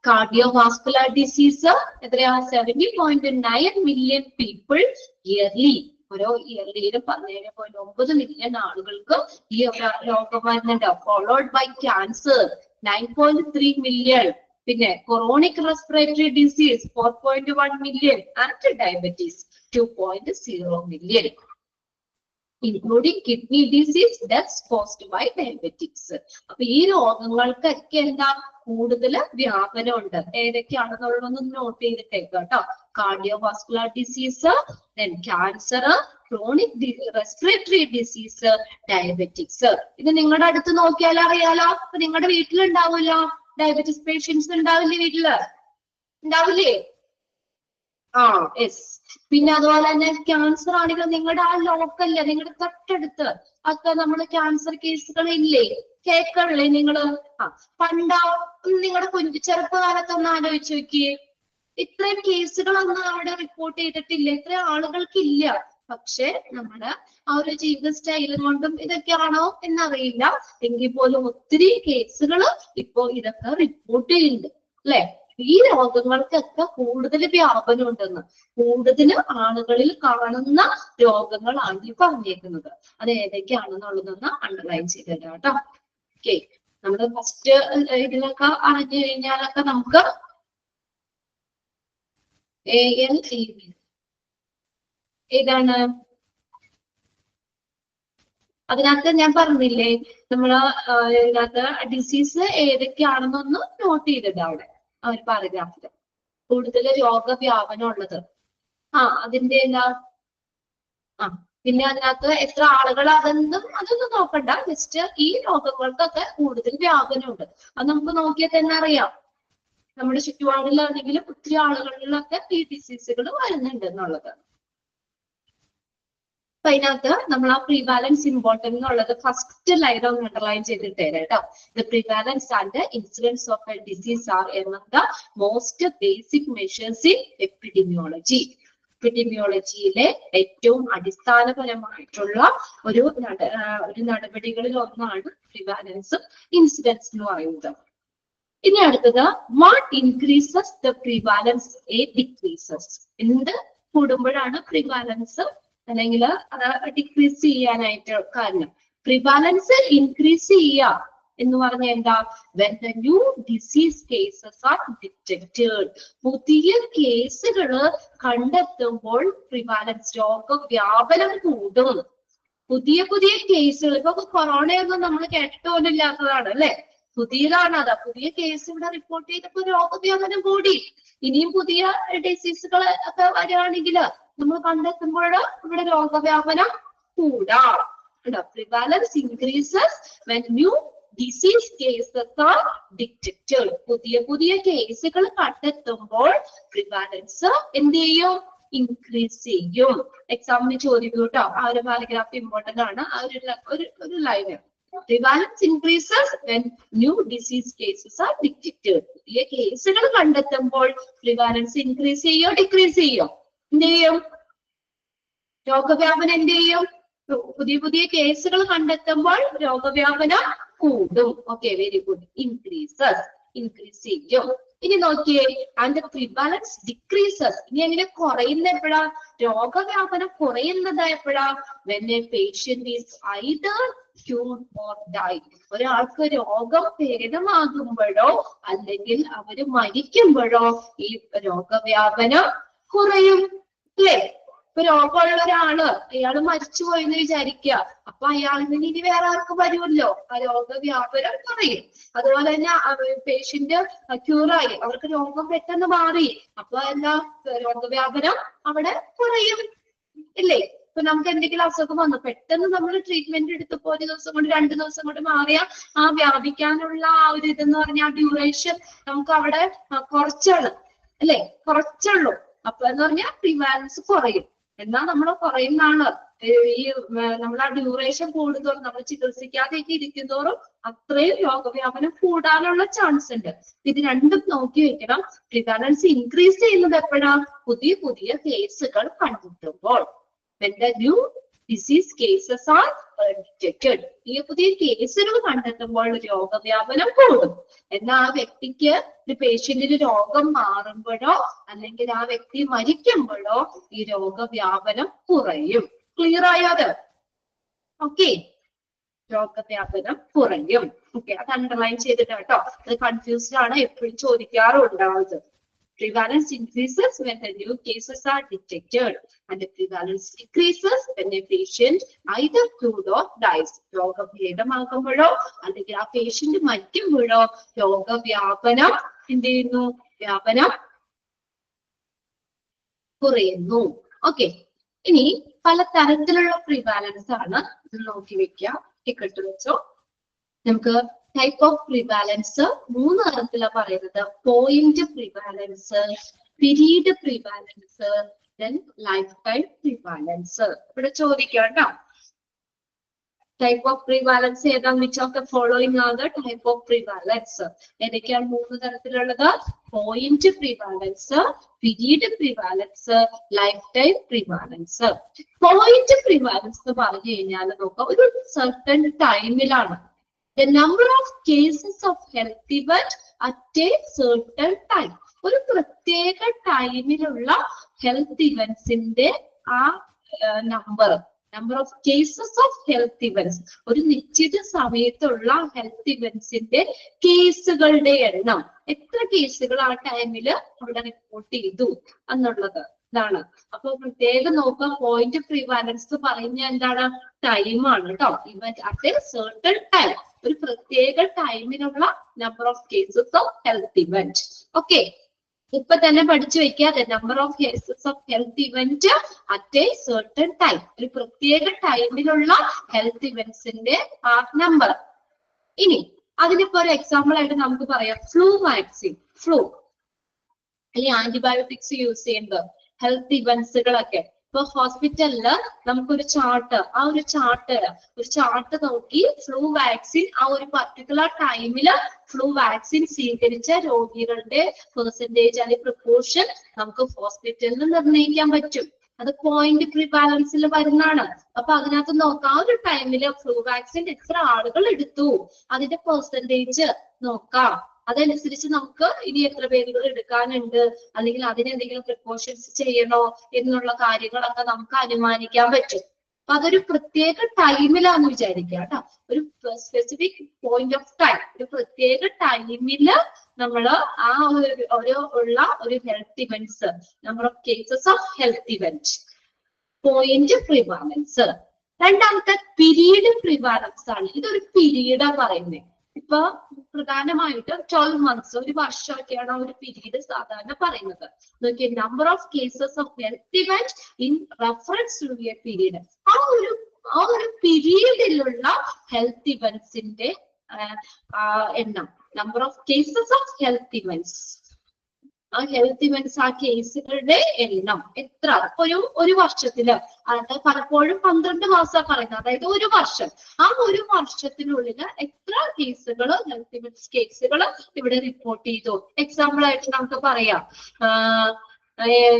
കാർഡിയോവാസ്കുലർ ഡിസീസ് എത്രയാ? 70.9 മില്യൺ പീപ്പിൾ ഇയർലി. ഓരോ ഇയർലിയിലും 17.9 മില്യൺ ആളുകൾക്ക് ഈ രോഗം വരുന്നുണ്ട്. Followed by cancer 9.3 million. പിന്നെ chronic respiratory disease 4.1 million and diabetes 2.0 million. Including kidney disease, deaths caused by diabetics. അപ്പൊ ഈ രോഗങ്ങൾക്കൊക്കെ എന്താ കൂടുതൽ വ്യാപനം ഉണ്ട്. ഏതൊക്കെയാണെന്നുള്ളതൊന്ന് നോട്ട് ചെയ്തിട്ടേക്ക് കേട്ടോ. Cardiovascular disease, cancer, chronic respiratory disease, diabetics. ഇത് നിങ്ങളുടെ അടുത്ത് നോക്കിയാൽ അറിയാലോ. അപ്പൊ നിങ്ങളുടെ വീട്ടിലുണ്ടാവുമല്ലോ ഡയബറ്റിസ് പേഷ്യൻസ്. ഉണ്ടാവില്ലേ വീട്ടില്? ഉണ്ടാവില്ലേ? യെസ്. പിന്നെ അതുപോലെ തന്നെ ക്യാൻസർ ആണെങ്കിൽ നിങ്ങളുടെ ആ ലോക്കല്ലേ, നിങ്ങളുടെ തൊട്ടടുത്ത് ഒക്കെ നമ്മൾ ക്യാൻസർ കേസുകൾ ഇല്ലേ, കേൾക്കണില്ലേ നിങ്ങള്? പണ്ടോ നിങ്ങളുടെ ചെറുപ്പകാലത്തൊന്ന് ആലോചിച്ച് നോക്കിയേ. ഇത്രയും കേസുകളൊന്നും അവിടെ റിപ്പോർട്ട് ചെയ്തിട്ടില്ല, ഇത്രയും ആളുകൾക്കില്ല. പക്ഷെ നമ്മുടെ ആ ഒരു ജീവിത സ്റ്റൈലും കൊണ്ടും ഇതൊക്കെയാണോ എന്നറിയില്ല. എങ്കിൽ പോലും ഒത്തിരി കേസുകൾ ഇപ്പോ ഇതൊക്കെ റിപ്പോർട്ട് ചെയ്യുന്നുണ്ട് അല്ലെ. ഈ രോഗങ്ങൾക്കൊക്കെ കൂടുതൽ വ്യാപനം ഉണ്ടെന്ന്, കൂടുതൽ ആളുകളിൽ കാണുന്ന രോഗങ്ങളാണ് ഈ പറഞ്ഞേക്കുന്നത്. അത് ഏതൊക്കെയാണെന്നുള്ളതൊന്ന് അണ്ടർലൈൻ ചെയ്തിട്ട് കേട്ടോ. ഓക്കെ, നമ്മൾ ഫസ്റ്റ് ഇതിലൊക്കെ അറിഞ്ഞു കഴിഞ്ഞാലൊക്കെ നമുക്ക് ALAB ഏതാണ്? അതിനകത്ത് ഞാൻ പറഞ്ഞില്ലേ, നമ്മള് ഇതിനകത്ത് ഡിസീസ് ഏതൊക്കെയാണെന്നൊന്ന് നോട്ട് ചെയ്തിട്ട് അവിടെ ആ ഒരു പാരഗ്രാഫില് കൂടുതൽ രോഗവ്യാപനം ഉള്ളത്. അതിന്റെ എന്താ പിന്നെ അതിനകത്ത് എത്ര ആളുകൾ അതൊന്നും നോക്കണ്ട. ജസ്റ്റ് ഈ രോഗങ്ങൾക്കൊക്കെ കൂടുതൽ വ്യാപനമുണ്ട്. അത് നമുക്ക് നോക്കിയാൽ തന്നെ അറിയാം. നമ്മുടെ ചുറ്റുപാടിലാണെങ്കിലും ഒത്തിരി ആളുകളിലൊക്കെ ഈ ഡിസീസുകൾ വരുന്നുണ്ട് എന്നുള്ളത്. അപ്പൊ അതിനകത്ത് നമ്മൾ ആ പ്രിവാലൻസ് ഇമ്പോർട്ടന്റ് എന്നുള്ളത് ഫസ്റ്റ് ലൈൻ ഒന്ന് അണ്ടർലൈൻ ചെയ്തിട്ട് തരാം കേട്ടോ. The prevalence and incidence of a disease are among the most basic measures in epidemiology. എപ്പിഡെമിയോളജിയിലെ ഏറ്റവും അടിസ്ഥാനപരമായിട്ടുള്ള ഒരു നടപടികളിൽ ഒന്നാണ് പ്രിവാലൻസും ഇൻസിഡൻസ് എന്ന് പറയുന്നത്. ഇനി അടുത്തത്, what increases the prevalence A decreases. എന്ത് കൂടുമ്പോഴാണ് പ്രിവാലൻസ് അല്ലെങ്കിൽ അത് ഡിക്രീസ് ചെയ്യാനായിട്ട് കാരണം? പ്രിവാലൻസ് ഇൻക്രീസ് ചെയ്യുക എന്ന് പറഞ്ഞാൽ എന്താ? when the new disease cases are detected. പുതിയ കേസുകൾ കണ്ടെത്തുമ്പോൾ പ്രിവാലൻസ് രോഗവ്യാപനം കൂടും. പുതിയ പുതിയ കേസുകൾ. ഇപ്പൊ കൊറോണയൊന്നും നമ്മൾ കേട്ടോന്നില്ലാത്തതാണ് അല്ലെ, പുതിയതാണ്. അതാ പുതിയ കേസ് ഇവിടെ റിപ്പോർട്ട് ചെയ്തപ്പോ രോഗവ്യാപനം കൂടി. ഇനിയും പുതിയ ഡിസീസുകൾ ഒക്കെ വരികയാണെങ്കിൽ നമ്മൾ കണ്ടെത്തുമ്പോൾ ഇവിടെ രോഗവ്യാപനം കൂടാം. Prevalence increases when new disease cases are detected. പുതിയ പുതിയ കേസുകൾ കണ്ടെത്തുമ്പോൾ പ്രിവാലൻസ് എന്ത് ചെയ്യും? ഇൻക്രീസ് ചെയ്യും. എക്സാമിന് ചോദിക്കും കേട്ടോ, ആ ഒരു പാരഗ്രാഫ് ഇമ്പോർട്ടന്റ് ആണ്. ആ ഒരു line prevalence increases when new disease cases are detected. പുതിയ കേസുകൾ കണ്ടെത്തുമ്പോൾ പ്രിവാലൻസ് ഇൻക്രീസ് ചെയ്യോ ഡിക്രീസ് ചെയ്യോ? എന്ത് ചെയ്യും? രോഗവ്യാപനം എന്ത് ചെയ്യും? പുതിയ പുതിയ കേസുകൾ കണ്ടെത്തുമ്പോൾ രോഗവ്യാപനം കൂടും. Okay, very good. ഇൻക്രീസ് ചെയ്യും. ഇനി നോക്കിയേ, ആൻഡ് പ്രിവാലൻസ് ഡിക്രീസസ്. ഇനി എങ്ങനെ കുറയുന്ന എപ്പോഴാ? രോഗവ്യാപനം കുറയുന്നത് എപ്പോഴാ? when a patient is either cured or died. ഒരാൾക്ക് രോഗം ഭേദമാകുമ്പോഴോ അല്ലെങ്കിൽ അവര് മരിക്കുമ്പോഴോ ഈ രോഗവ്യാപനം കുറയും അല്ലേ? ഇപ്പൊ രോഗമുള്ള ഒരാള്, അയാള് മരിച്ചുപോയി എന്ന് വിചാരിക്കുക, അപ്പൊ അയാളിൽ നിന്ന് ഇനി വേറെ ആർക്കും വരുമല്ലോ, ആ രോഗവ്യാപനം കുറയും. അതുപോലെ തന്നെ പേഷ്യന്റ് ക്യൂറായി, അവർക്ക് രോഗം പെട്ടെന്ന് മാറി, അപ്പൊ എന്താ? രോഗവ്യാപനം അവിടെ കുറയും ഇല്ലേ? ഇപ്പൊ നമുക്ക് എന്തെങ്കിലും അസുഖം വന്നു, പെട്ടെന്ന് നമ്മൾ ട്രീറ്റ്മെന്റ് എടുത്തപ്പോ 1 ദിവസം കൊണ്ട് 2 ദിവസം കൊണ്ട് മാറിയ ആ വ്യാപിക്കാനുള്ള ആ ഒരു ഇതെന്ന് പറഞ്ഞാൽ ഡ്യൂറേഷൻ നമുക്ക് അവിടെ കുറച്ചാണ് അല്ലെ, കുറച്ചുള്ളൂ. അപ്പൊ എന്ന് പറഞ്ഞാൽ പ്രിവാലൻസ് കുറയും. എന്നാൽ നമ്മൾ കുറയുന്നതാണ് ഈ നമ്മൾ ആ ഡ്യൂറേഷൻ കൂടുന്തോറും, നമ്മൾ ചികിത്സിക്കാതെയൊക്കെ ഇരിക്കുന്തോറും അത്രയും രോഗവ്യാപനം കൂടാനുള്ള ചാൻസ് ഉണ്ട്. ഇത് രണ്ടും നോക്കി വെക്കണം. പ്രിവാലൻസ് ഇൻക്രീസ് ചെയ്യുന്നത് എപ്പോഴാ? പുതിയ പുതിയ കേസുകൾ കണ്ടെത്തുമ്പോൾ. when the new disease cases are detected. ഈ പുതിയ കേസുകൾ കണ്ടെത്തുമ്പോൾ രോഗവ്യാപനം കൂടും. എന്നാൽ ആ വ്യക്തിക്ക്, ഒരു പേഷ്യന്റിന് രോഗം മാറുമ്പോഴോ അല്ലെങ്കിൽ ആ വ്യക്തി മരിക്കുമ്പോഴോ ഈ രോഗവ്യാപനം കുറയും. ക്ലിയർ ആയോ അത്? ഓക്കെ, രോഗവ്യാപനം കുറയും. ഓക്കെ, അത് അണ്ടർലൈൻ ചെയ്തിട്ട് കേട്ടോ, അത് കൺഫ്യൂസ്ഡ് ആണ്, എപ്പോഴും ചോദിക്കാറുണ്ടാവുന്നത്. Prevalence increases when the new cases are detected, and the prevalence decreases when a patient either cured or dies. രോഗഭേദമാകുമ്പോഴോ അല്ലെങ്കിൽ ആ പേഷ്യന്റ് മരിക്കുമ്പോഴോ രോഗവ്യാപനം എന്ത് ചെയ്യുന്നു? വ്യാപനം കുറയുന്നു. ഓക്കെ, ഇനി പല തരത്തിലുള്ള പ്രിവാലൻസ് ആണ് ഇത് നോക്കി വെക്കുക, ടിക്കറ്റ് വെച്ചോ. നമുക്ക് ടൈപ്പ് ഓഫ് പ്രിവാലൻസ് 3 തരത്തിലാണ് പറയുന്നത്. Point prevalence, period prevalence, then life time prevalence. ഇവിടെ ചോദിക്കാം കേട്ടോ, ടൈപ്പ് ഓഫ് പ്രിവാലൻസ് ഏതാണ്? Which of the following are the type of prevalence? ഏതൊക്കെയാണ് 3 തരത്തിലുള്ളത്? Point prevalence, period prevalence, life time prevalence. Point prevalence എന്ന് പറഞ്ഞു കഴിഞ്ഞാൽ നോക്കാം, ഒരു സർട്ടൻ ടൈമിലാണ്. The number of cases of health event at a certain time. ഒരു പ്രത്യേക ടൈമിലുള്ള ഹെൽത്ത് ഇവന്റ്സിന്റെ ആ number of cases of health events, ഒരു നിശ്ചിത സമയത്തുള്ള ഹെൽത്ത് ഇവന്റ്സിന്റെ കേസുകളുടെ എണ്ണം, എത്ര കേസുകൾ ആ ടൈമിൽ അവിടെ റിപ്പോർട്ട് ചെയ്തു എന്നുള്ളത് ഇതാണ്. അപ്പൊ പ്രത്യേകം നോക്കുക, പോയിന്റ് പ്രിവാലൻസ് പറയുന്ന എന്താണ്? ടൈമാണ് കേട്ടോ. Event at a certain time, ഒരു പ്രത്യേക ടൈമിനുള്ള number of cases of health event. Okay, ഇപ്പൊ തന്നെ പഠിച്ചു വെക്കുക, number of cases of health event at a certain time, ഒരു പ്രത്യേക ടൈമിലുള്ള ഹെൽത്ത് ഇവന്റ്സിന്റെ ആ നമ്പർ. ഇനി അതിനിപ്പോ ഒരു എക്സാമ്പിൾ ആയിട്ട് നമുക്ക് പറയാം, ഫ്ലൂ വാക്സിൻ. ഫ്ലൂ അല്ലെങ്കിൽ ആന്റിബയോട്ടിക്സ് യൂസ് ചെയ്യുന്നത് ഹെൽത്ത് ഇവന്റ്സുകളൊക്കെ. ഇപ്പൊ ഹോസ്പിറ്റലില് നമുക്കൊരു ചാർട്ട്, ആ ഒരു ചാർട്ട് നോക്കി ഫ്ലൂ വാക്സിൻ ആ ഒരു പർട്ടിക്കുലർ ടൈമില് ഫ്ലൂ വാക്സിൻ സ്വീകരിച്ച രോഗികളുടെ പെർസെന്റേജ് അല്ലെങ്കിൽ പ്രൊപ്പോർഷൻ നമുക്ക് ഹോസ്പിറ്റലിൽ നിർണ്ണയിക്കാൻ പറ്റും. അത് പോയിന്റ് പ്രിവാലൻസിൽ വരുന്നതാണ്. അപ്പൊ അതിനകത്ത് നോക്കാം, ആ ഒരു ടൈമില് ഫ്ലൂ വാക്സിൻ എത്ര ആളുകൾ എടുത്തു, അതിന്റെ പെർസെന്റേജ് നോക്കാം. അതനുസരിച്ച് നമുക്ക് ഇനി എത്ര പേരുകൾ എടുക്കാനുണ്ട്, അല്ലെങ്കിൽ അതിനെന്തെങ്കിലും പ്രിക്കോഷൻസ് ചെയ്യണോ എന്നുള്ള കാര്യങ്ങളൊക്കെ നമുക്ക് അനുമാനിക്കാൻ പറ്റും. അപ്പൊ അതൊരു പ്രത്യേക ടൈമിലാന്ന് വിചാരിക്കുക കേട്ടോ, ഒരു സ്പെസിഫിക് പോയിന്റ് ഓഫ് ടൈം, ഒരു പ്രത്യേക ടൈമില് നമ്മള് ആ ഒരു health events, number of cases of health event, point prevalence. രണ്ടാമത്തെ പീരീഡ് പ്രിവാലൻസ് ആണ്. ഇതൊരു പീരീഡാ പറയുന്നത്. ഇപ്പൊ പ്രധാനമായിട്ടും 12 months, ഒരു വർഷമൊക്കെയാണ് ഒരു പീരീഡ് സാധാരണ പറയുന്നത്. നോക്കിയ number of cases of health event in reference to a period. ആ ഒരു പീരീഡിലുള്ള ഹെൽത്ത് ഇവന്റ്സിന്റെ എണ്ണം, number of cases of health events, ആ ഹെൽത്ത് ഇവന്റ്സ്, ആ കേസുകളുടെ എണ്ണം എത്ര ഒരു വർഷത്തില്, അതായത് പലപ്പോഴും 12 മാസം പറയുന്നത്, അതായത് ഒരു വർഷം, ആ ഒരു വർഷത്തിനുള്ളിൽ എത്ര കേസുകൾ, ഹെൽത്ത് ഇവന്റ്സ് കേസുകൾ ഇവിടെ റിപ്പോർട്ട് ചെയ്തു. എക്സാമ്പിൾ ആയിട്ട് നമുക്ക് പറയാം,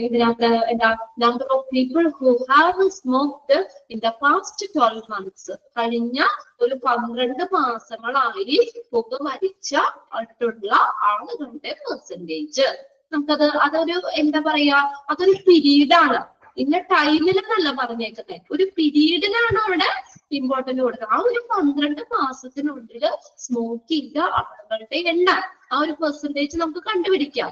ഇതിനകത്ത് എന്താ, number of people who have smoked in the past 12 months, കഴിഞ്ഞ ഒരു 12 മാസങ്ങളായി പുകവലിച്ച ആയിട്ടുള്ള ആളുകളുടെ പെർസെന്റേജ്. അതൊരു എന്താ പറയാ, അതൊരു പീരീഡാണ്. ഇന്ന ടൈമിലെന്നല്ല പറഞ്ഞേക്കുന്നത്, ഒരു പീരീഡിനാണ് അവിടെ ഇമ്പോർട്ടന്റ് കൊടുക്കുന്നത്. ആ ഒരു 12 മാസത്തിനുള്ളിൽ സ്മോക്ക് ചെയ്ത ആളുകളുടെ എണ്ണം, ആ ഒരു പെർസെന്റേജ് നമുക്ക് കണ്ടുപിടിക്കാം.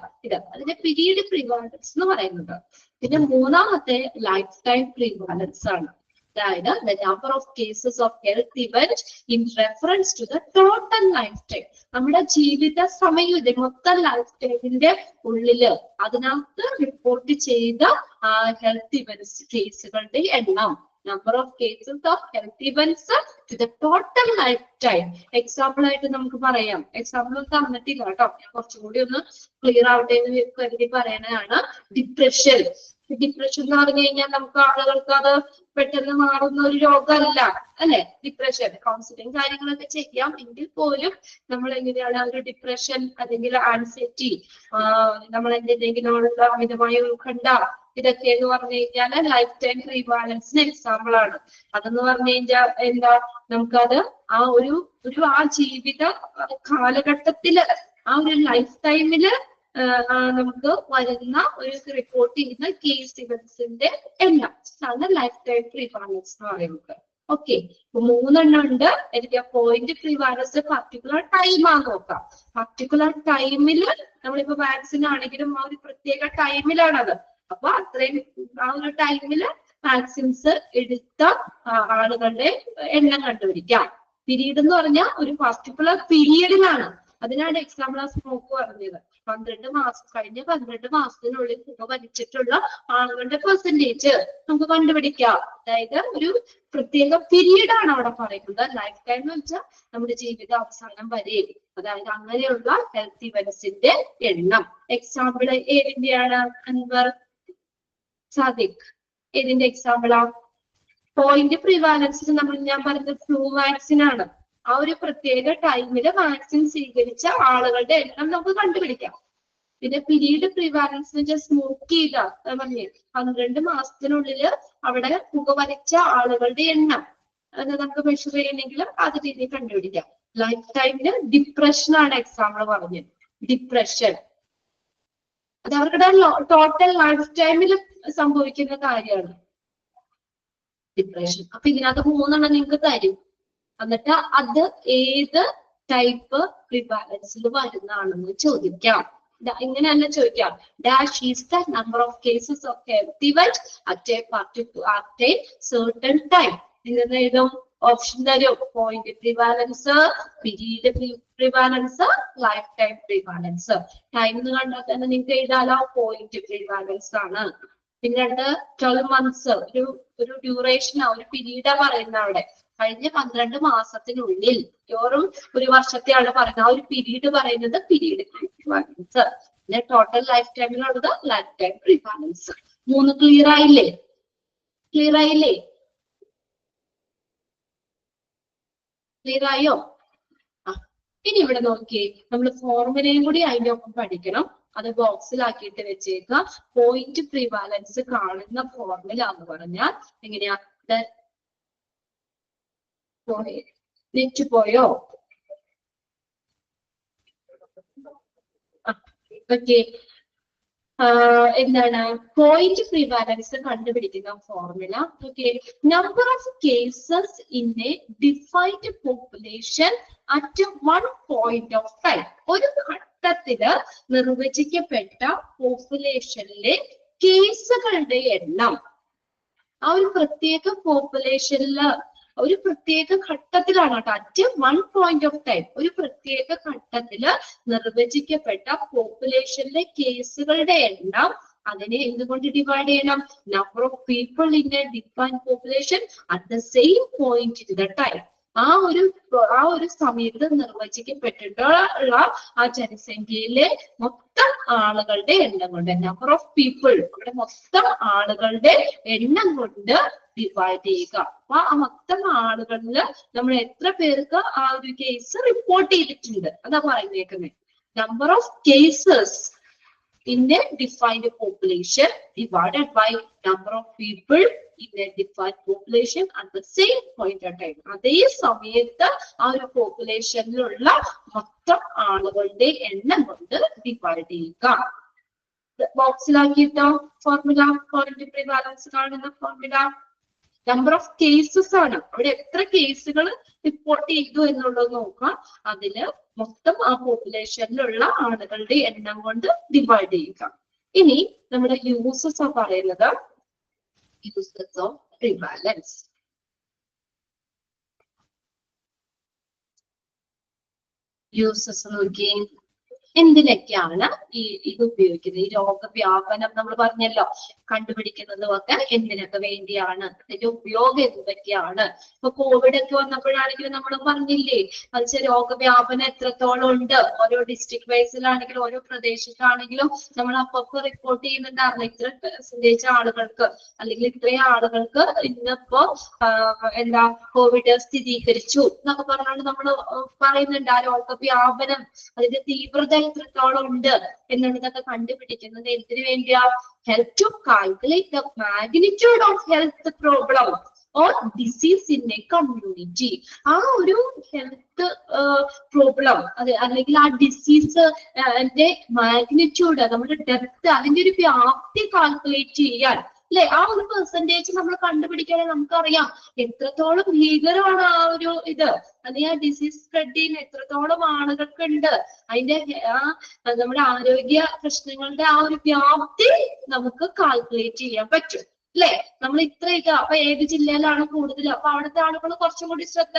അതിന്റെ പീരീഡ് പ്രിവാലൻസ് എന്ന് പറയുന്നത്. പിന്നെ മൂന്നാമത്തെ ലൈഫ് ടൈം പ്രിവാലൻസ് ആണ്. അതായത് the number of cases of health event in reference to the total lifetime. നമ്മുടെ ജീവിത സമയം, മൊത്തം ലൈഫ് ടൈമിന്റെ ഉള്ളില് അതിനകത്ത് റിപ്പോർട്ട് ചെയ്ത ഹെൽത്ത് ഇവന്റ്സ് കേസുകളുടെ എണ്ണം, number of cases of health events to the total life time. Example ആയിട്ട് നമുക്ക് പറയാം, എക്സാമ്പിൾ ഒന്നും തന്നിട്ടില്ല കേട്ടോ, ഞാൻ കുറച്ചും കൂടി ഒന്ന് ക്ലിയർ ആവട്ടെ എന്ന് കരുതി പറയുന്നതാണ്. ഡിപ്രഷൻ എന്ന് പറഞ്ഞു കഴിഞ്ഞാൽ നമുക്ക് ആളുകൾക്ക് അത് പെട്ടെന്ന് മാറുന്ന ഒരു രോഗമല്ല, അല്ലെ? ഡിപ്രഷൻ കൗൺസിലിംഗ് കാര്യങ്ങളൊക്കെ ചെയ്യാം, എങ്കിൽ പോലും നമ്മൾ എങ്ങനെയാണ് ഒരു ഡിപ്രഷൻ അല്ലെങ്കിൽ ആൻസൈറ്റി, നമ്മൾ എന്തെങ്കിലുമുള്ള അമിതമായ ഉത്കണ്ഠ, ഇതൊക്കെ എന്ന് പറഞ്ഞു കഴിഞ്ഞാൽ ലൈഫ് ടൈം പ്രിവാലൻസിന് എക്സാമ്പിൾ ആണ്. അതെന്ന് പറഞ്ഞു കഴിഞ്ഞാൽ എന്താ, നമുക്കത് ആ ആ ജീവിത കാലഘട്ടത്തില്, ആ ഒരു ലൈഫ് ടൈമില് നമുക്ക് വരുന്ന ഒരു റിപ്പോർട്ട് ചെയ്യുന്ന കേസ് ഇവന്റ്സിന്റെ എണ്ണം ആണ് ലൈഫ് ടൈം പ്രിവാലൻസ് എന്ന് പറയുന്നത്. ഓക്കെ, 3 ഉണ്ട്. എനിക്ക് പോയിന്റ് പ്രിവാലൻസ് പർട്ടിക്കുലർ ടൈമാന്ന് നോക്കാം. പർട്ടിക്കുലർ ടൈമില് നമ്മളിപ്പോ വാക്സിൻ ആണെങ്കിലും ആ ഒരു പ്രത്യേക ടൈമിലാണത്. അപ്പൊ അത്രയും ആ ഒരു ടൈമില് വാക്സിൻസ് എടുത്ത ആളുകളുടെ എണ്ണം കണ്ടുപിടിക്കാം. പീരീഡ് എന്ന് പറഞ്ഞാൽ ഒരു പർട്ടിക്കുലർ പീരീഡിലാണ്. അതിനാണ് എക്സാമ്പിൾ ആ സ്മോക്ക് പറഞ്ഞത്. 12 മാസം, കഴിഞ്ഞ 12 മാസത്തിനുള്ളിൽ പുക വലിച്ചിട്ടുള്ള ആളുകളുടെ പെർസെന്റേജ് നമുക്ക് കണ്ടുപിടിക്കാം. അതായത് ഒരു പ്രത്യേക പീരീഡ് ആണ് അവിടെ പറയുന്നത്. ലൈഫ് ടൈം എന്ന് വെച്ചാൽ നമ്മുടെ ജീവിത അവസാനം വരെ, അതായത് അങ്ങനെയുള്ള ഹെൽത്ത് ഇവന്റ്സിന്റെ എണ്ണം. എക്സാമ്പിൾ ഏതിന്റെയാണ് അൻവർ, സാദിഖ്? ഏതിന്റെ എക്സാമ്പിളാ? പോയിന്റ് പ്രിവാലൻസിൽ ഞാൻ പറഞ്ഞത് ഫ്ലൂ വാക്സിൻ ആണ്. ആ ഒരു പ്രത്യേക ടൈമില് വാക്സിൻ സ്വീകരിച്ച ആളുകളുടെ എണ്ണം നമുക്ക് കണ്ടുപിടിക്കാം. പിന്നെ പീരീഡ് പ്രിവാലൻസ് എന്ന് വെച്ചാൽ സ്മോക്ക് ചെയ്ത പറഞ്ഞേ 12 മാസത്തിനുള്ളില് അവിടെ പുകവലിച്ച ആളുകളുടെ എണ്ണം അത് നമുക്ക് മെഷർ ചെയ്യണമെങ്കിലും അത് രീതിയിൽ കണ്ടുപിടിക്കാം. ലൈഫ് ടൈമില് ഡിപ്രഷൻ ആണ് എക്സാമ്പിൾ പറഞ്ഞത്. ഡിപ്രഷൻ അത് അവരുടെ ടോട്ടൽ ലൈഫ് ടൈമിൽ സംഭവിക്കുന്ന കാര്യമാണ് ഡിപ്രഷൻ. അപ്പൊ ഇതിനകത്ത് 3 നിങ്ങൾക്ക് തരും. എന്നിട്ട് അത് ഏത് ടൈപ്പ് പ്രിവാലൻസിൽ വരുന്നതാണെന്ന് ചോദിക്കാം. ഇങ്ങനെയല്ല ചോദിക്കാം, dash is the number of cases of health event at A certain time. ഇങ്ങനെ എഴുതും, ഓപ്ഷൻ തരും. Point prevalence, period prevalence, life time prevalence. Time എന്ന് കണ്ടാൽ തന്നെ നിങ്ങൾക്ക് എഴുതാലോ, പോയിന്റ് പ്രിവാലൻസ് ആണ്. പിന്നെ 12 months ഒരു ഡ്യൂറേഷൻ, ഒരു പീരീഡാ പറയുന്നത് അവിടെ. കഴിഞ്ഞ 12 മാസത്തിനുള്ളിൽ, ഓരോ ഒരു വർഷത്തെയാണ് പറയുന്നത്. ആ ഒരു പീരീഡ് പറയുന്നത് പീരീഡ് പ്രിവാലൻസ്. പിന്നെ ടോട്ടൽ ലൈഫ് ടൈമിലുള്ളത് ലൈഫ് ടൈം പ്രിവാലൻസ്. 3 ക്ലിയർ ആയില്ലേ? ക്ലിയർ ആയില്ലേ? ക്ലിയർ ആയോ? ഇനി ഇവിടെ നോക്കിയേ, നമ്മൾ ഫോർമുലയും കൂടി അതിന്റെ ഒപ്പം പഠിക്കണം. അത് ബോക്സിലാക്കിയിട്ട് വെച്ചേക്കുക. പോയിന്റ് പ്രിവാലൻസ് കാണുന്ന ഫോർമുല എന്ന് പറഞ്ഞാൽ എങ്ങനെയാ? നെറ്റ് പോയോ? ഓക്കെ, എന്താണ് പോയിന്റ് പ്രിവാലൻസ് കണ്ടുപിടിക്കുന്ന formula? Okay, number of cases in A defined population at 1 point of time. ഒരു ഘട്ടത്തില് നിർവചിക്കപ്പെട്ട പോപ്പുലേഷനിലെ കേസുകളുടെ എണ്ണം ആ ഒരു പ്രത്യേക പോപ്പുലേഷനില് ഒരു പ്രത്യേക ഘട്ടത്തിലാണ് കേട്ടോ, at one point of time ഒരു പ്രത്യേക ഘട്ടത്തില് നിർവചിക്കപ്പെട്ട പോപ്പുലേഷനിലെ കേസുകളുടെ എണ്ണം അതിനെ എന്തുകൊണ്ട് ഡിവൈഡ് ചെയ്യണം? Number of people in A defined population at the same point in the time. ആ ഒരു സമയത്ത് നിർവചിക്കപ്പെട്ടിട്ടുള്ള ആ ജനസംഖ്യയിലെ മൊത്തം ആളുകളുടെ എണ്ണം കൊണ്ട്, നമ്പർ ഓഫ് പീപ്പിൾ ഇവിടെ മൊത്തം ആളുകളുടെ എണ്ണം കൊണ്ട് ഡിവൈഡ് ചെയ്യുക. അപ്പൊ ആ മൊത്തം ആളുകളിൽ നമ്മൾ എത്ര പേർക്ക് ആ ഒരു കേസ് റിപ്പോർട്ട് ചെയ്തിട്ടുണ്ട് അതാ പറയുന്നേക്കുന്നത്. Number of cases in a defined population divided by number of people in a defined population at the same point of time. അതേ സമയത്ത് ആ ഒരു പോപ്പുലേഷനിലുള്ള മൊത്തം ആളുകളുടെ എണ്ണം കൊണ്ട് ഡിവൈഡ് ചെയ്യുക. ബോക്സിലാക്കിയിട്ടോ ഫോർമുല, ക്വാണ്ടിറ്റി പ്രിവാലൻസ് കാണുന്ന ഫോർമുല നമ്പർ ഓഫ് കേസസ് ആണ്. അവിടെ എത്ര കേസുകൾ റിപ്പോർട്ട് ചെയ്തു എന്നുള്ളത് നോക്കാം. അതില് മൊത്തം ആ പോപ്പുലേഷനിലുള്ള ആളുകളുടെ എണ്ണം കൊണ്ട് ഡിവൈഡ് ചെയ്യുക. ഇനി നമ്മുടെ യൂസസ് ആ പറയുന്നത് യൂസസ് ഓഫ് പ്രിവാലൻസ്. യൂസസ് നോക്കി എന്തിനൊക്കെയാണ് ഇത് ഉപയോഗിക്കുന്നത്? ഈ രോഗവ്യാപനം നമ്മൾ പറഞ്ഞല്ലോ കണ്ടുപിടിക്കുന്നതും ഒക്കെ എന്തിനൊക്കെ വേണ്ടിയാണ്, അതിന്റെ ഉപയോഗം എന്തൊക്കെയാണ്? ഇപ്പൊ കോവിഡ് ഒക്കെ വന്നപ്പോഴാണെങ്കിലും നമ്മൾ പറഞ്ഞില്ലേ അത് രോഗവ്യാപനം എത്രത്തോളം ഉണ്ട്, ഓരോ ഡിസ്ട്രിക്ട് വൈസിലാണെങ്കിലും ഓരോ പ്രദേശത്താണെങ്കിലും നമ്മൾ അപ്പൊ റിപ്പോർട്ട് ചെയ്യുന്നുണ്ടായിരുന്നു ഇത്ര പെർസെന്റേജ് ആളുകൾക്ക് അല്ലെങ്കിൽ ഇത്രയും ആളുകൾക്ക് ഇന്നിപ്പോ കോവിഡ് സ്ഥിരീകരിച്ചു എന്നൊക്കെ പറഞ്ഞുകൊണ്ട് നമ്മൾ പറയുന്നുണ്ട്. ആ രോഗവ്യാപനം അതിന്റെ തീവ്രത എത്രത്തോളം ഉണ്ട് എന്നുള്ളതൊക്കെ കണ്ടുപിടിക്കുന്നത് എന്തിനു വേണ്ടിയാ? help to calculate the magnitude of health problem or disease in a community. ആ ഒരു ഹെൽത്ത് പ്രോബ്ലം അല്ലെങ്കിൽ ആ ഡിസീസ് മാഗ്നിറ്റ്യൂഡ് നമ്മുടെ ഡെപ്ത് അതിന്റെ ഒരു വ്യാപ്തി കാൽക്കുലേറ്റ് ചെയ്യാൻ അല്ലെ, ആ ഒരു പെർസെന്റേജ് നമ്മൾ കണ്ടുപിടിക്കുകയാണെങ്കിൽ നമുക്കറിയാം എത്രത്തോളം ഭീകരമാണ് ആ ഒരു ഇത്, അല്ലെങ്കിൽ ആ ഡിസീസ് സ്പ്രെഡ് ചെയ്യുന്ന എത്രത്തോളം ആളുകൾക്കുണ്ട്, അതിന്റെ നമ്മുടെ ആരോഗ്യ പ്രശ്നങ്ങളുടെ ആ ഒരു വ്യാപ്തി നമുക്ക് കാൽക്കുലേറ്റ് ചെയ്യാൻ പറ്റും അല്ലെ. നമ്മൾ ഇത്രയൊക്കെ അപ്പൊ ഏത് ജില്ലയിലാണ് കൂടുതൽ, അപ്പൊ അവിടുത്തെ ആളുകൾ കുറച്ചും കൂടി ശ്രദ്ധ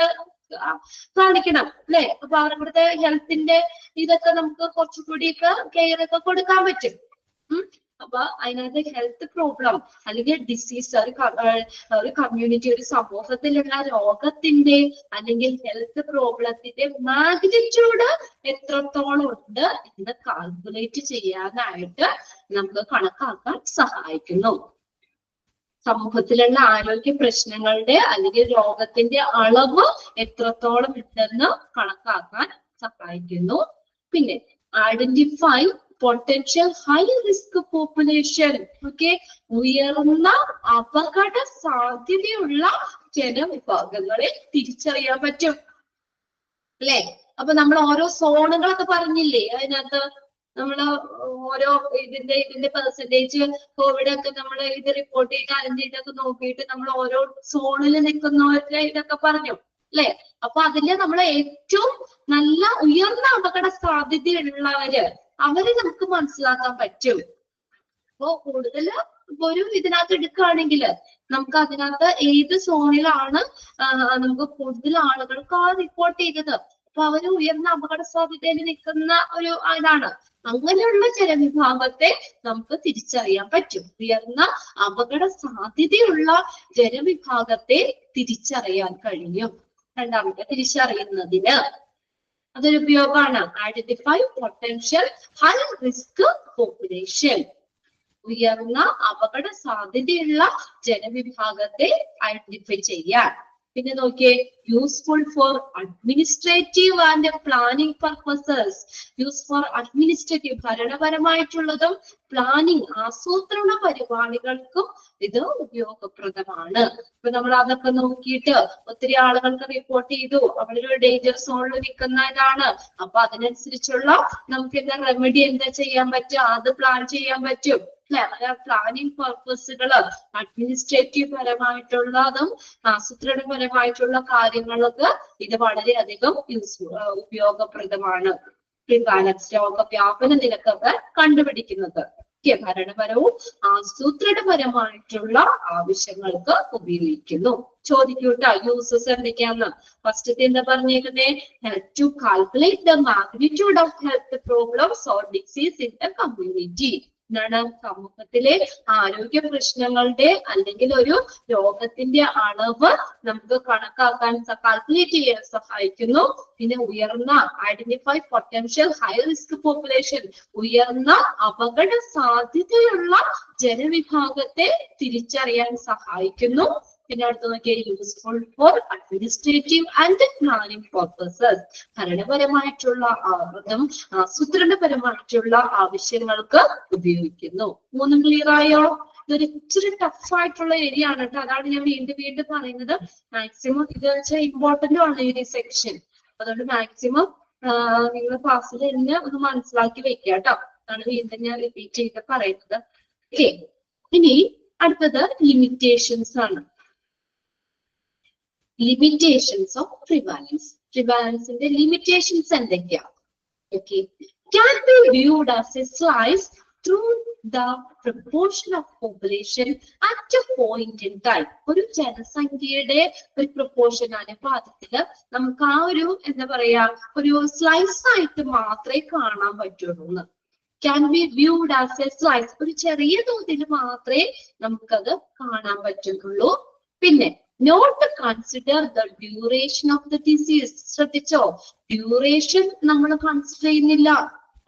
കാണിക്കണം അല്ലെ. അപ്പൊ അവിടുത്തെ ഹെൽത്തിന്റെ ഇതൊക്കെ നമുക്ക് കുറച്ചുകൂടി ഒക്കെ കെയർ ഒക്കെ കൊടുക്കാൻ പറ്റും. അപ്പൊ അതിനകത്ത് ഹെൽത്ത് പ്രോബ്ലം അല്ലെങ്കിൽ ഡിസീസ് ഒരു കമ്മ്യൂണിറ്റി ഒരു സമൂഹത്തിലുള്ള രോഗത്തിന്റെ അല്ലെങ്കിൽ ഹെൽത്ത് പ്രോബ്ലത്തിന്റെ മാഗ്നിറ്റ്യൂഡ് എത്രത്തോളം ഉണ്ട് എന്ന് കാൽക്കുലേറ്റ് ചെയ്യാനായിട്ട് നമുക്ക് കണക്കാക്കാൻ സഹായിക്കുന്നു. സമൂഹത്തിലുള്ള ആരോഗ്യ പ്രശ്നങ്ങളുടെ അല്ലെങ്കിൽ രോഗത്തിന്റെ അളവ് എത്രത്തോളം ഉണ്ടെന്ന് കണക്കാക്കാൻ സഹായിക്കുന്നു. പിന്നെ identify potential high risk population. Okay, ഉയർന്ന അപകട സാധ്യതയുള്ള ജനവിഭാഗങ്ങളെ തിരിച്ചറിയാൻ പറ്റും അല്ലെ. അപ്പൊ നമ്മൾ ഓരോ സോണുകളൊക്കെ പറഞ്ഞില്ലേ, അതിനകത്ത് നമ്മൾ ഓരോ ഇതിന്റെ പെർസെന്റേജ് കോവിഡ് ഒക്കെ നമ്മൾ ഇത് റിപ്പോർട്ട് ചെയ്ത് അതിന്റെ ഇതൊക്കെ നോക്കിയിട്ട് നമ്മൾ ഓരോ സോണിൽ നിൽക്കുന്നവരുടെ ഇതൊക്കെ പറഞ്ഞു അല്ലെ. അപ്പൊ അതില് നമ്മൾ ഏറ്റവും നല്ല ഉയർന്ന അപകട സാധ്യതയുള്ളവര് അവരെ നമുക്ക് മനസ്സിലാക്കാൻ പറ്റും. അപ്പോ കൂടുതൽ ഒരു ഇതിനകത്ത് എടുക്കുകയാണെങ്കിൽ നമുക്ക് അതിനകത്ത് ഏത് സോണിലാണ് നമുക്ക് കൂടുതൽ ആളുകൾക്ക് ആ റിപ്പോർട്ട് ചെയ്തത്, അപ്പൊ അവര് ഉയർന്ന അപകട സാധ്യതയിൽ നിൽക്കുന്ന ഒരു ഇതാണ്. അങ്ങനെയുള്ള ജനവിഭാഗത്തെ നമുക്ക് തിരിച്ചറിയാൻ പറ്റും. ഉയർന്ന അപകട സാധ്യതയുള്ള ജനവിഭാഗത്തെ തിരിച്ചറിയാൻ കഴിയും. രണ്ടാമത്തെ തിരിച്ചറിയുന്നതിന് അതൊരു ഉപയോഗമാണ്. Identify potential high risk population. ഉയർന്ന അപകട സാധ്യതയുള്ള ജനവിഭാഗത്തെ ഐഡന്റിഫൈ ചെയ്യാൻ. പിന്നെ നോക്കിയേ, useful for administrative and planning purposes. Use for administrative ഭരണപരമായിട്ടുള്ളതും പ്ലാനിംഗ് ആസൂത്രണ പരിപാടികൾക്കും ഇത് ഉപയോഗപ്രദമാണ്. ഇപ്പൊ നമ്മൾ അതൊക്കെ നോക്കിയിട്ട് ഒത്തിരി ആളുകൾക്ക് റിപ്പോർട്ട് ചെയ്തു അവരൊരു ഡേഞ്ചർ സോണിൽ നിൽക്കുന്നതാണ്. അപ്പൊ അതിനനുസരിച്ചുള്ള നമുക്ക് എന്താ റെമഡി എന്താ ചെയ്യാൻ പറ്റുക, അത് പ്ലാൻ ചെയ്യാൻ പറ്റും അല്ലെ. പ്ലാനിങ് പർപ്പസുകള് അഡ്മിനിസ്ട്രേറ്റീവ് പരമായിട്ടുള്ളതും ആസൂത്രണപരമായിട്ടുള്ള കാര്യങ്ങൾക്ക് ഇത് വളരെയധികം ഉപയോഗപ്രദമാണ്. പ്രിവാലൻസ് രോഗവ്യാപന നിരക്കൊക്കെ കണ്ടുപിടിക്കുന്നത്. ഭരണപരവും ആസൂത്രണപരമായിട്ടുള്ള ആവശ്യങ്ങൾക്ക് ഉപയോഗിക്കുന്നു. ചോദിക്കൂട്ടോ യൂസസ് എന്തൊക്കെയാന്ന്. ഫസ്റ്റ് എന്താ പറഞ്ഞേക്കുന്നേ? To calculate the magnitude of health problems or disease in the community. എന്താണ്? സമൂഹത്തിലെ ആരോഗ്യ പ്രശ്നങ്ങളുടെ അല്ലെങ്കിൽ ഒരു രോഗത്തിന്റെ അളവ് നമുക്ക് കണക്കാക്കാൻ കാൽക്കുലേറ്റ് ചെയ്യാൻ സഹായിക്കുന്നു. പിന്നെ ഉയർന്ന identify potential high risk population, ഉയർന്ന അപകട സാധ്യതയുള്ള ജനവിഭാഗത്തെ തിരിച്ചറിയാൻ സഹായിക്കുന്നു. പിന്നെ അടുത്ത് നോക്കിയാൽ useful for administrative and planning purposes, ഭരണപരമായിട്ടുള്ള ആസൂത്രണപരമായിട്ടുള്ള ആവശ്യങ്ങൾക്ക് ഉപയോഗിക്കുന്നു. മൂന്നും ക്ലിയർ ആയോ? ഇതൊരു ഇച്ചിരി ടഫ് ആയിട്ടുള്ള ഏരിയ ആണ് കേട്ടോ. അതാണ് ഞാൻ വീണ്ടും വീണ്ടും പറയുന്നത്. മാക്സിമം ഇത് വെച്ചാൽ ഇമ്പോർട്ടന്റും ആണ് ഈ സെക്ഷൻ. അതുകൊണ്ട് മാക്സിമം നിങ്ങൾ ക്ലാസ്സിൽ തന്നെ ഒന്ന് മനസ്സിലാക്കി വെക്കുക കേട്ടോ. അതാണ് വീണ്ടും ഞാൻ റിപ്പീറ്റ് ചെയ്ത് പറയുന്നത്. ഓക്കെ, ഇനി അടുത്തത് ലിമിറ്റേഷൻസ് ആണ്. Limitations of prevalence. പ്രിവാലൻസിന്റെ ലിമിറ്റേഷൻസ് എന്തൊക്കെയാ? Okay, can be viewed as a slice through the proportion of population at a point in time. ഒരു ജനസംഖ്യയുടെ ഒരു പ്രൊപ്പോർഷൻ അനുപാതത്തില് നമുക്ക് ആ ഒരു എന്താ പറയാ ഒരു സ്ലൈസ് ആയിട്ട് മാത്രമേ കാണാൻ പറ്റുള്ളൂ. can be viewed as a slice, ഒരു ചെറിയ തോതിൽ മാത്രമേ നമുക്കത് കാണാൻ പറ്റുള്ളൂ. പിന്നെ not consider the duration of the disease. ശ്രദ്ധിച്ചോ? ഡ്യൂറേഷൻ നമ്മൾ കൺസിഡർ ചെയ്യുന്നില്ല.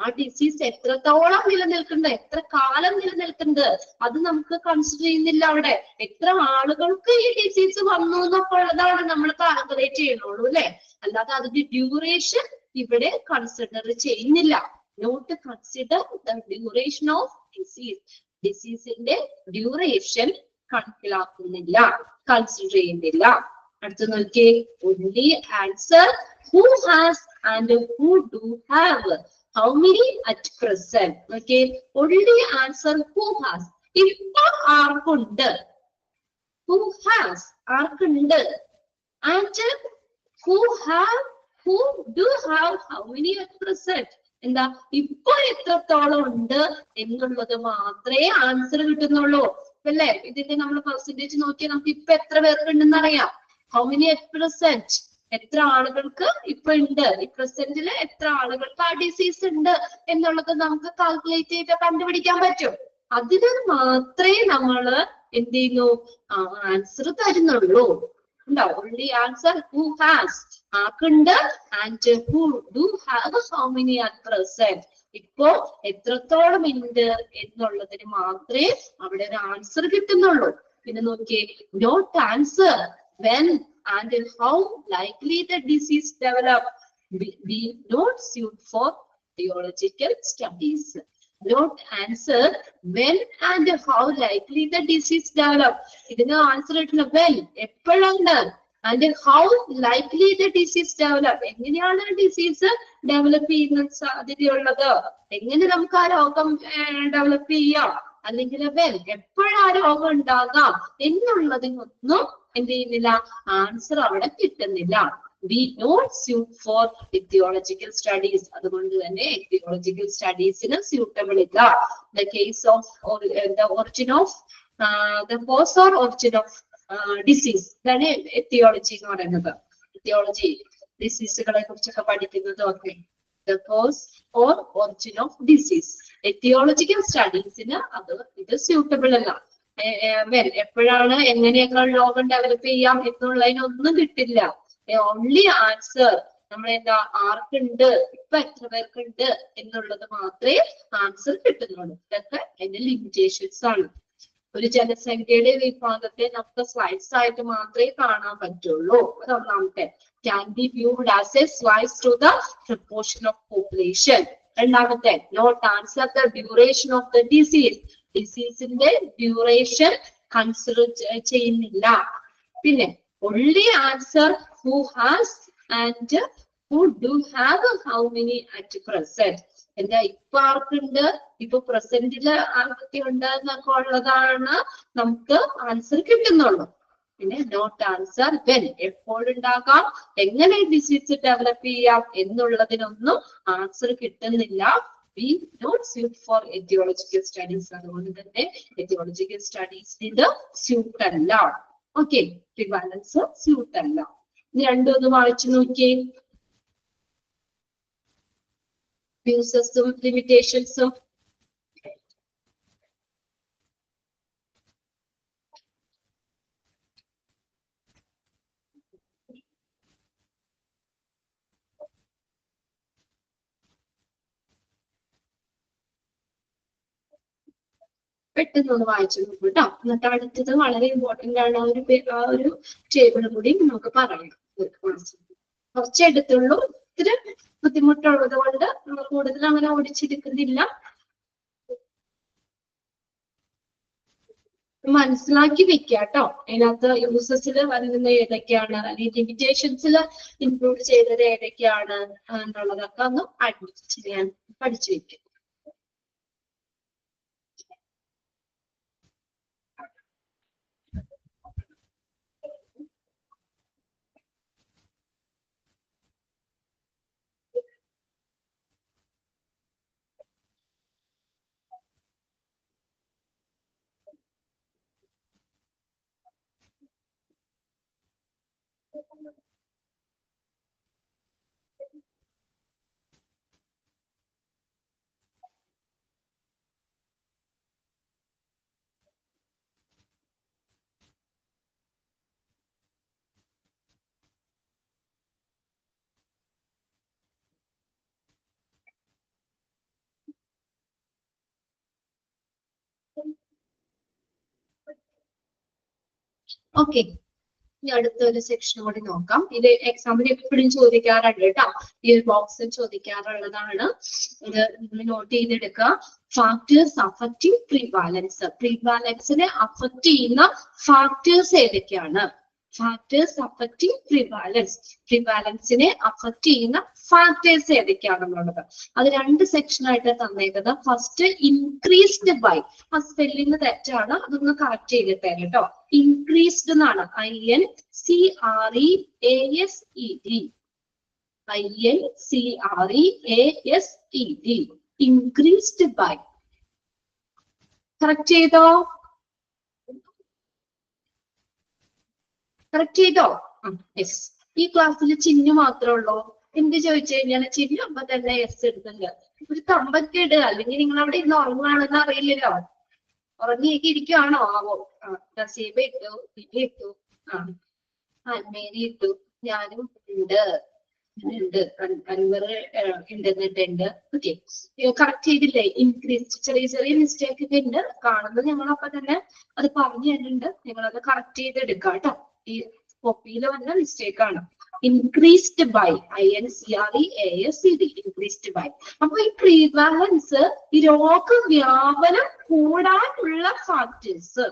ആ ഡിസീസ് എത്രത്തോളം നിലനിൽക്കുന്നത്, എത്ര കാലം നിലനിൽക്കുന്നത്, അത് നമുക്ക് കൺസിഡർ ചെയ്യുന്നില്ല. അവിടെ എത്ര ആളുകൾക്ക് ഈ ഡിസീസ് വന്നു എന്നൊക്കെ ഉള്ളതാണ് നമ്മൾ കാൽക്കുലേറ്റ് ചെയ്യുന്നുള്ളൂ അല്ലെ. അല്ലാതെ അതിന്റെ ഡ്യൂറേഷൻ ഇവിടെ കൺസിഡർ ചെയ്യുന്നില്ല. Not consider the duration of disease. ഡിസീസിന്റെ ഡ്യൂറേഷൻ കണക്കിലാക്കുന്നില്ല, കൺസിഡർ ചെയ്യുന്നില്ല. അടുത്ത നോക്കിയേ, only answer who has and who do have. How many at present? Okay, only answer who has. ഇപ്പൊ ആർക്കുണ്ട്? Who has ആർക്കുണ്ട്? And who have, who do have, how many at present. എന്താ ഇപ്പൊ എത്രത്തോളം ഉണ്ട് എന്നുള്ളത് മാത്രമേ ആൻസർ കിട്ടുന്നുള്ളൂ അല്ലേ. ഇതിന്റെ നമ്മൾ പെർസെന്റേജ് നോക്കിയാൽ നമുക്ക് ഇപ്പൊ എത്ര പേർക്ക് ഉണ്ടെന്ന് അറിയാം. ഹൗ മെനി അറ്റ് പ്രസന്റ്, എത്ര ആളുകൾക്ക് ഇപ്പൊ ഉണ്ട്, ഈ പ്രസന്റില് എത്ര ആളുകൾക്ക് ആ ഡിസീസ് ഉണ്ട് എന്നുള്ളത് നമുക്ക് കാൽക്കുലേറ്റ് ചെയ്ത് കണ്ടുപിടിക്കാൻ പറ്റും. അതിന് മാത്രമേ നമ്മള് എന്ത് ചെയ്യുന്നു ആൻസർ തരുന്നുള്ളൂ. ഉണ്ടാവും only answer who has ആർക്കുണ്ട് and who do have, how many at present ഇപ്പോ എത്രത്തോളം ഉണ്ട് എന്നുള്ളതിന് മാത്രമേ അവിടെ ഒരു ആൻസർ കിട്ടുന്നുള്ളൂ. പിന്നെ നോക്കിയേ, note answer when and how likely the disease develop be not suit for etiological studies. Not answer when and how likely the disease develop. ഇതിന് ആൻസർ കിട്ടുന്ന when എപ്പോഴാണ് and how likely the disease develop. എങ്ങനെയാണ് disease develop ചെയ്യുന്ന സാധ്യതയുള്ളത്, എങ്ങനെ നമുക്ക് ആ രോഗം ഡെവലപ്പ് ചെയ്യാം, അല്ലെങ്കിൽ when എപ്പോഴാ രോഗം ഉണ്ടാകാം എന്നുള്ളതിനൊന്നും എന്ത് ചെയ്യുന്നില്ല, ആൻസർ അവിടെ കിട്ടുന്നില്ല. We don't suit for etiological studies. അതുകൊണ്ട് തന്നെ etiological studiesന് suitable ഇല്ല. The case of the origin of the cause or origin of disease, ഇതാണ് etiology എന്ന് പറയുന്നത്. etiology ഡിസീസുകളെ കുറിച്ചൊക്കെ പഠിക്കുന്നത് ഒക്കെ the cause or origin of disease. etiological studiesന് ഇത് suitable അല്ല. എപ്പോഴാണ് എങ്ങനെയൊക്കെ രോഗം ഡെവലപ്പ് ചെയ്യാം എന്നുള്ളതിനൊന്നും കിട്ടില്ല. ഓൺലി ആൻസർ നമ്മൾ എന്താ ആർക്കുണ്ട്, ഇപ്പൊ എത്ര പേർക്കുണ്ട് എന്നുള്ളത് മാത്രമേ ആൻസർ കിട്ടുന്നുള്ളൂ. ഇതൊക്കെ അതിന്റെ ലിമിറ്റേഷൻസ് ആണ്. ഒരു ജനസംഖ്യയുടെ വിഭാഗത്തെ നമുക്ക് സ്ലൈസ് ആയിട്ട് മാത്രമേ കാണാൻ പറ്റുള്ളൂ. അതൊന്നാമത്തെ. Can be viewed as a slice to the proportion of population. രണ്ടാമത്തെ, not answer the duration of the disease. ഡിസീസിന്റെ ഡ്യൂറേഷൻ കൺസിഡർ ചെയ്യുന്നില്ല. പിന്നെ only answer who has and who do have, how many at present. എന്താ ഇപ്പൊ ആർക്കുണ്ട്, ഇപ്പൊ പ്രസന്റില് ആർക്കൊക്കെ ഉണ്ട് എന്നൊക്കെ ഉള്ളതാണ് നമുക്ക് ആൻസർ കിട്ടുന്നുള്ളൂ. പിന്നെ നോട്ട് ആൻസർ വെൻ എപ്പോഴുണ്ടാകാം, എങ്ങനെ ഡിസീസ് ഡെവലപ്പ് ചെയ്യാം എന്നുള്ളതിനൊന്നും ആൻസർ കിട്ടുന്നില്ല. be not suited for etiological studies. അതുകൊണ്ട് തന്നെ etiological studies ഇത് suit അല്ല. ഓക്കെ, പ്രിവാലൻസ് suit അല്ല. ഇത് രണ്ടും ഒന്ന് വായിച്ചു നോക്കിയേ. Usesഉം ലിമിറ്റേഷൻസും. പെട്ടെന്ന് ഒന്ന് വായിച്ചു നോക്കൂ കേട്ടോ. എന്നിട്ട് അടുത്തത് വളരെ ഇമ്പോർട്ടന്റ് ആണ്. ആ ഒരു ടേബിൾ കൂടി നമുക്ക് പറയാം. കുറച്ച് എടുത്തുള്ളൂ, ഇത്തിരി ബുദ്ധിമുട്ടുള്ളത് കൊണ്ട് നമ്മൾ കൂടുതൽ അങ്ങനെ ഓടിച്ചെടുക്കുന്നില്ല. മനസ്സിലാക്കി വെക്കുക കേട്ടോ. അതിനകത്ത് യൂസസിൽ വരുന്നത് ഏതൊക്കെയാണ്, അല്ലെങ്കിൽ ലിമിറ്റേഷൻസിൽ ഇൻക്ലൂഡ് ചെയ്തത് ഏതൊക്കെയാണ് എന്നുള്ളതൊക്കെ ഒന്ന് അഡ്ജസ്റ്റ് ചെയ്യാൻ പഠിച്ചു വെക്കുക. ഓക്കെ, ഇനി അടുത്തൊരു സെക്ഷൻ കൂടി നോക്കാം. ഇത് എക്സാമിന് എപ്പോഴും ചോദിക്കാറുണ്ട് കേട്ടോ. ഈ ഒരു ബോക്സിൽ ചോദിക്കാറുള്ളതാണ്. ഇത് നിങ്ങൾ നോട്ട് ചെയ്തെടുക്കുക. Factors affecting prevalence. പ്രിവാലൻസിനെ അഫക്ട് ചെയ്യുന്ന ഫാക്ടേഴ്സ് ഏതൊക്കെയാണ്? Factors affecting prevalence. പ്രിവാലൻസിനെ അഫക്ട് ചെയ്യുന്ന ഫാക്ടേഴ്സ് ഏതൊക്കെയാണെന്നുള്ളത് അത് രണ്ട് സെക്ഷനായിട്ട് തന്നേക്കുന്നത്. ഫസ്റ്റ് ഇൻക്രീസ്ഡ് ബൈ, ആ സ്പെല്ലിംഗ് തെറ്റാണ്, അതൊന്ന് കറക്റ്റ് ചെയ്തിട്ടേ കേട്ടോ. ഇൻക്രീസ്ഡ് എന്നാണ്, INCREASED, INCREASED, increased by. Correct ചെയ്തോ? കറക്റ്റ് ചെയ്തോ? യെസ്. ഈ ക്ലാസ്സിൽ ചിഹ്നം മാത്രമേ ഉള്ളൂ. എന്ത് ചോദിച്ചു കഴിഞ്ഞാൽ ചിഹ്നം അപ്പൊ തന്നെ യെസ് എടുത്തിട്ടുണ്ട്. ഒരു തമ്പൊക്കെ ഇടുക, അല്ലെങ്കിൽ നിങ്ങൾ അവിടെ ഇന്ന് ഉറങ്ങുകയാണെന്ന് അറിയില്ലല്ലോ. ഉറങ്ങിയൊക്കെ ഇരിക്കുവാണോ ആവോ? നസീബ ഇട്ടു, ബിബി ഇട്ടു, അന്മേരി ഇട്ടു, ഞാനും ഉണ്ട്, അൻവർ ഉണ്ടെന്നിട്ടുണ്ട്. ഓക്കെ, കറക്റ്റ് ചെയ്തില്ലേ? ഇൻക്രീസ് ചെറിയ ചെറിയ മിസ്റ്റേക്ക് ഒക്കെ ഉണ്ട് കാണുന്നത്. ഞങ്ങൾ അപ്പൊ തന്നെ അത് പറഞ്ഞു തരുന്നുണ്ട്. നിങ്ങളത് കറക്റ്റ് ചെയ്ത് എടുക്കാം കേട്ടോ. ഈ കോപ്പിയിൽ വന്ന മിസ്റ്റേക്ക് ആണ്. Increased by, INCREASED, increased by. അപ്പൊ ഈ പ്രിവാലൻസ്, ഈ രോഗവ്യാപനം കൂടാനുള്ള ഫാക്ടേഴ്സ്.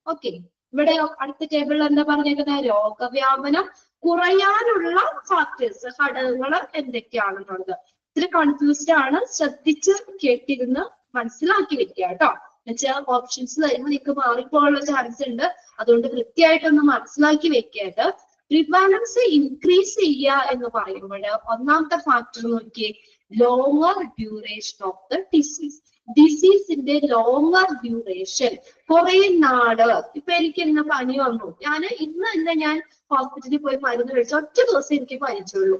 ഓക്കെ, ഇവിടെ അടുത്ത ടേബിളിൽ എന്താ പറഞ്ഞേക്കുന്നത്? രോഗവ്യാപനം കുറയാനുള്ള ഫാക്ടേഴ്സ്, ഘടകങ്ങൾ എന്തൊക്കെയാണെന്നുള്ളത്. ഇത്തിരി കൺഫ്യൂസ്ഡ് ആണ്, ശ്രദ്ധിച്ച് കേട്ടിരുന്ന് മനസ്സിലാക്കി വെക്കുക കേട്ടോ. എന്നുവെച്ചാൽ ഓപ്ഷൻസ് തരുമ്പോൾ നിങ്ങൾക്ക് മാറിപ്പോകാനുള്ള ചാൻസ് ഉണ്ട്. അതുകൊണ്ട് കൃത്യമായിട്ടൊന്ന് മനസ്സിലാക്കി വെക്കേണ്ടത്. പ്രിവാലൻസ് ഇൻക്രീസ് ചെയ്യുക എന്ന് പറയുമ്പോൾ ഒന്നാമത്തെ ഫാക്ടർ നോക്കിയേ, longer duration of the disease. ഡിസീസിന്റെ ലോങ്ങർ ഡ്യൂറേഷൻ, കുറെ നാള്. ഇപ്പൊ എനിക്ക് ഇന്ന് പനി വന്നു, ഇന്ന് തന്നെ ഞാൻ ഹോസ്പിറ്റലിൽ പോയി മരുന്ന് കഴിച്ചു, ഒറ്റ ദിവസം എനിക്ക് പനിച്ചുള്ളൂ.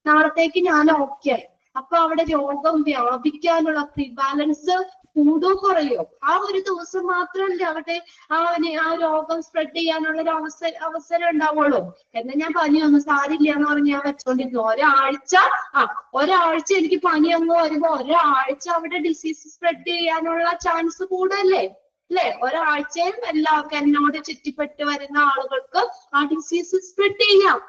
നാളത്തേക്ക് ഞാൻ ഓക്കെ ആയി. അപ്പൊ അവിടെ രോഗം വ്യാപിക്കാനുള്ള പ്രിവാലൻസ് കൂടോ കുറയോ? ആ ഒരു ദിവസം മാത്രമല്ലേ അവിടെ ആ രോഗം സ്പ്രെഡ് ചെയ്യാനുള്ള ഒരു അവസരം ഉണ്ടാവുള്ളൂ. എന്നാൽ ഞാൻ പനി ഒന്നും സാരില്ല എന്ന് പറഞ്ഞ് ഞാൻ വെച്ചോണ്ടിരുന്നു. ഒരാഴ്ച എനിക്ക് പനി അങ്ങ് വരുമ്പോ ഒരാഴ്ച അവിടെ ഡിസീസ് സ്പ്രെഡ് ചെയ്യാനുള്ള ചാൻസ് കൂടുതലല്ലേ? അല്ലെ? ഒരാഴ്ചയും എല്ലാവർക്കും എന്നോട് ചുറ്റിപ്പെട്ട് വരുന്ന ആളുകൾക്ക് ആ ഡിസീസ് സ്പ്രെഡ് ചെയ്യാം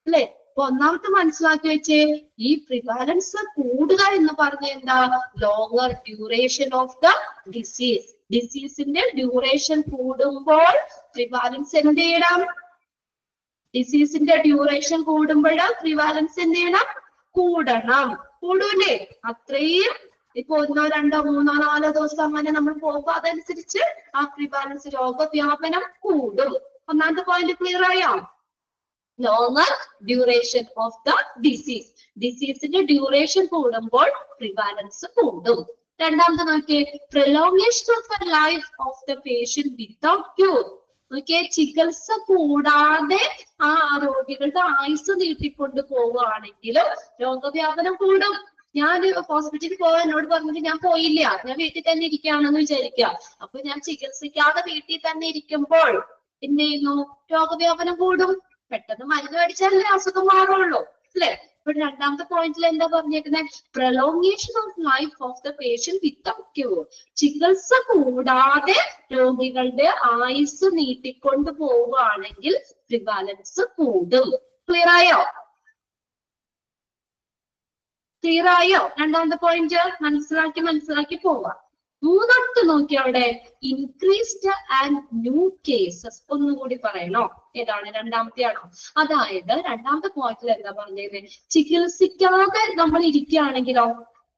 അല്ലെ? അപ്പൊ ഒന്നാമത്തെ മനസ്സിലാക്കി വെച്ചേ, ഈ പ്രിവാലൻസ് കൂടുക എന്ന് പറഞ്ഞ എന്താ? Longer duration of the disease. ഡിസീസിന്റെ ഡ്യൂറേഷൻ കൂടുമ്പോൾ പ്രിവാലൻസ് എന്ത് ചെയ്യണം? ഡിസീസിന്റെ ഡ്യൂറേഷൻ കൂടുമ്പോൾ പ്രിവാലൻസ് എന്ത് ചെയ്യണം? കൂടണം. കൂടൂലേ? അത്രയും ഇപ്പൊ 1, 2, 3, 4 ദിവസം അങ്ങനെ നമ്മൾ പോകുമ്പോൾ അതനുസരിച്ച് ആ പ്രിവാലൻസ് രോഗവ്യാപനം കൂടും. ഒന്നാമത്തെ പോയിന്റ് ക്ലിയർ ആയോ? Longer duration of the disease. ഡിസീസിന്റെ ഡ്യൂറേഷൻ കൂടുമ്പോൾ പ്രിവാലൻസ് കൂടും. രണ്ടാമത്തെ നോക്കിയേ, prolongation of the life of the patient without cure. നോക്കിയേ, ചികിത്സ കൂടാതെ ആ രോഗികളുടെ ആയുസ് നീട്ടിക്കൊണ്ട് പോവുകയാണെങ്കിൽ രോഗവ്യാപനം കൂടും. ഞാൻ ഹോസ്പിറ്റലിൽ പോകാൻ എന്നോട് പറഞ്ഞിട്ട് ഞാൻ പോയില്ല, ഞാൻ വീട്ടിൽ തന്നെ ഇരിക്കുകയാണെന്ന് വിചാരിക്കുക. അപ്പൊ ഞാൻ ചികിത്സിക്കാതെ വീട്ടിൽ തന്നെ ഇരിക്കുമ്പോൾ എന്ത് ചെയ്യുന്നു? രോഗവ്യാപനം കൂടും. പെട്ടെന്ന് മരുന്ന് മേടിച്ചാലേ അസുഖം മാറുള്ളൂ, അല്ലെ? ഇപ്പൊ രണ്ടാമത്തെ പോയിന്റിൽ എന്താ പറഞ്ഞേക്കുന്നത്? Prolongation of life of the patient without cure. ചികിത്സ കൂടാതെ രോഗികളുടെ ആയുസ് നീട്ടിക്കൊണ്ട് പോവുകയാണെങ്കിൽ പ്രിവാലൻസ് കൂടും. ക്ലിയർ ആയോ? ക്ലിയർ ആയോ? രണ്ടാമത്തെ പോയിന്റ് മനസ്സിലാക്കി പോവാം. മൂന്നാമത്തെ നോക്കി അവിടെ ഇൻക്രീസ്ഡ് ആൻഡ് ന്യൂ കേസസ്. ഒന്നുകൂടി പറയണോ? ഏതാണ്? രണ്ടാമത്തെ ആണോ? അതായത് രണ്ടാമത്തെ പോയിന്റിൽ എന്താ പറഞ്ഞത്? ചികിത്സിക്കാതെ നമ്മൾ ഇരിക്കുകയാണെങ്കിലോ,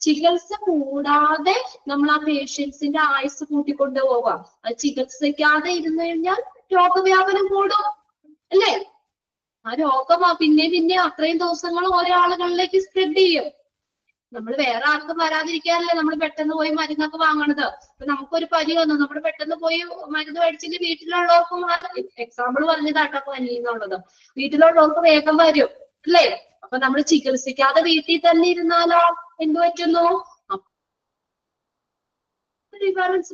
ചികിത്സ കൂടാതെ നമ്മൾ ആ പേഷ്യൻസിന്റെ ആയുസ് കൂട്ടിക്കൊണ്ട് പോവാം. അത് ചികിത്സിക്കാതെ ഇരുന്നു കഴിഞ്ഞാൽ രോഗവ്യാപനം കൂടും, അല്ലേ? ആ രോഗം പിന്നെ അത്രയും ദിവസങ്ങൾ ഓരോ ആളുകളിലേക്ക് സ്പ്രെഡ് ചെയ്യും. നമ്മൾ വേറെ ആർക്കും വരാതിരിക്കാനല്ലേ നമ്മൾ പെട്ടെന്ന് പോയി മരുന്നൊക്കെ വാങ്ങണത്. ഇപ്പൊ നമുക്കൊരു പനി വന്നു, നമ്മൾ പെട്ടെന്ന് പോയി മരുന്ന് മേടിച്ചിട്ട് വീട്ടിലുള്ളവർക്കും, എക്സാമ്പിൾ പറഞ്ഞതാട്ടോ പനി എന്നുള്ളത്, വീട്ടിലുള്ളവർക്ക് വേഗം വരും, അല്ലേ? അപ്പൊ നമ്മൾ ചികിത്സിക്കാതെ വീട്ടിൽ തന്നെ ഇരുന്നാലോ എന്ത് പറ്റുന്നു?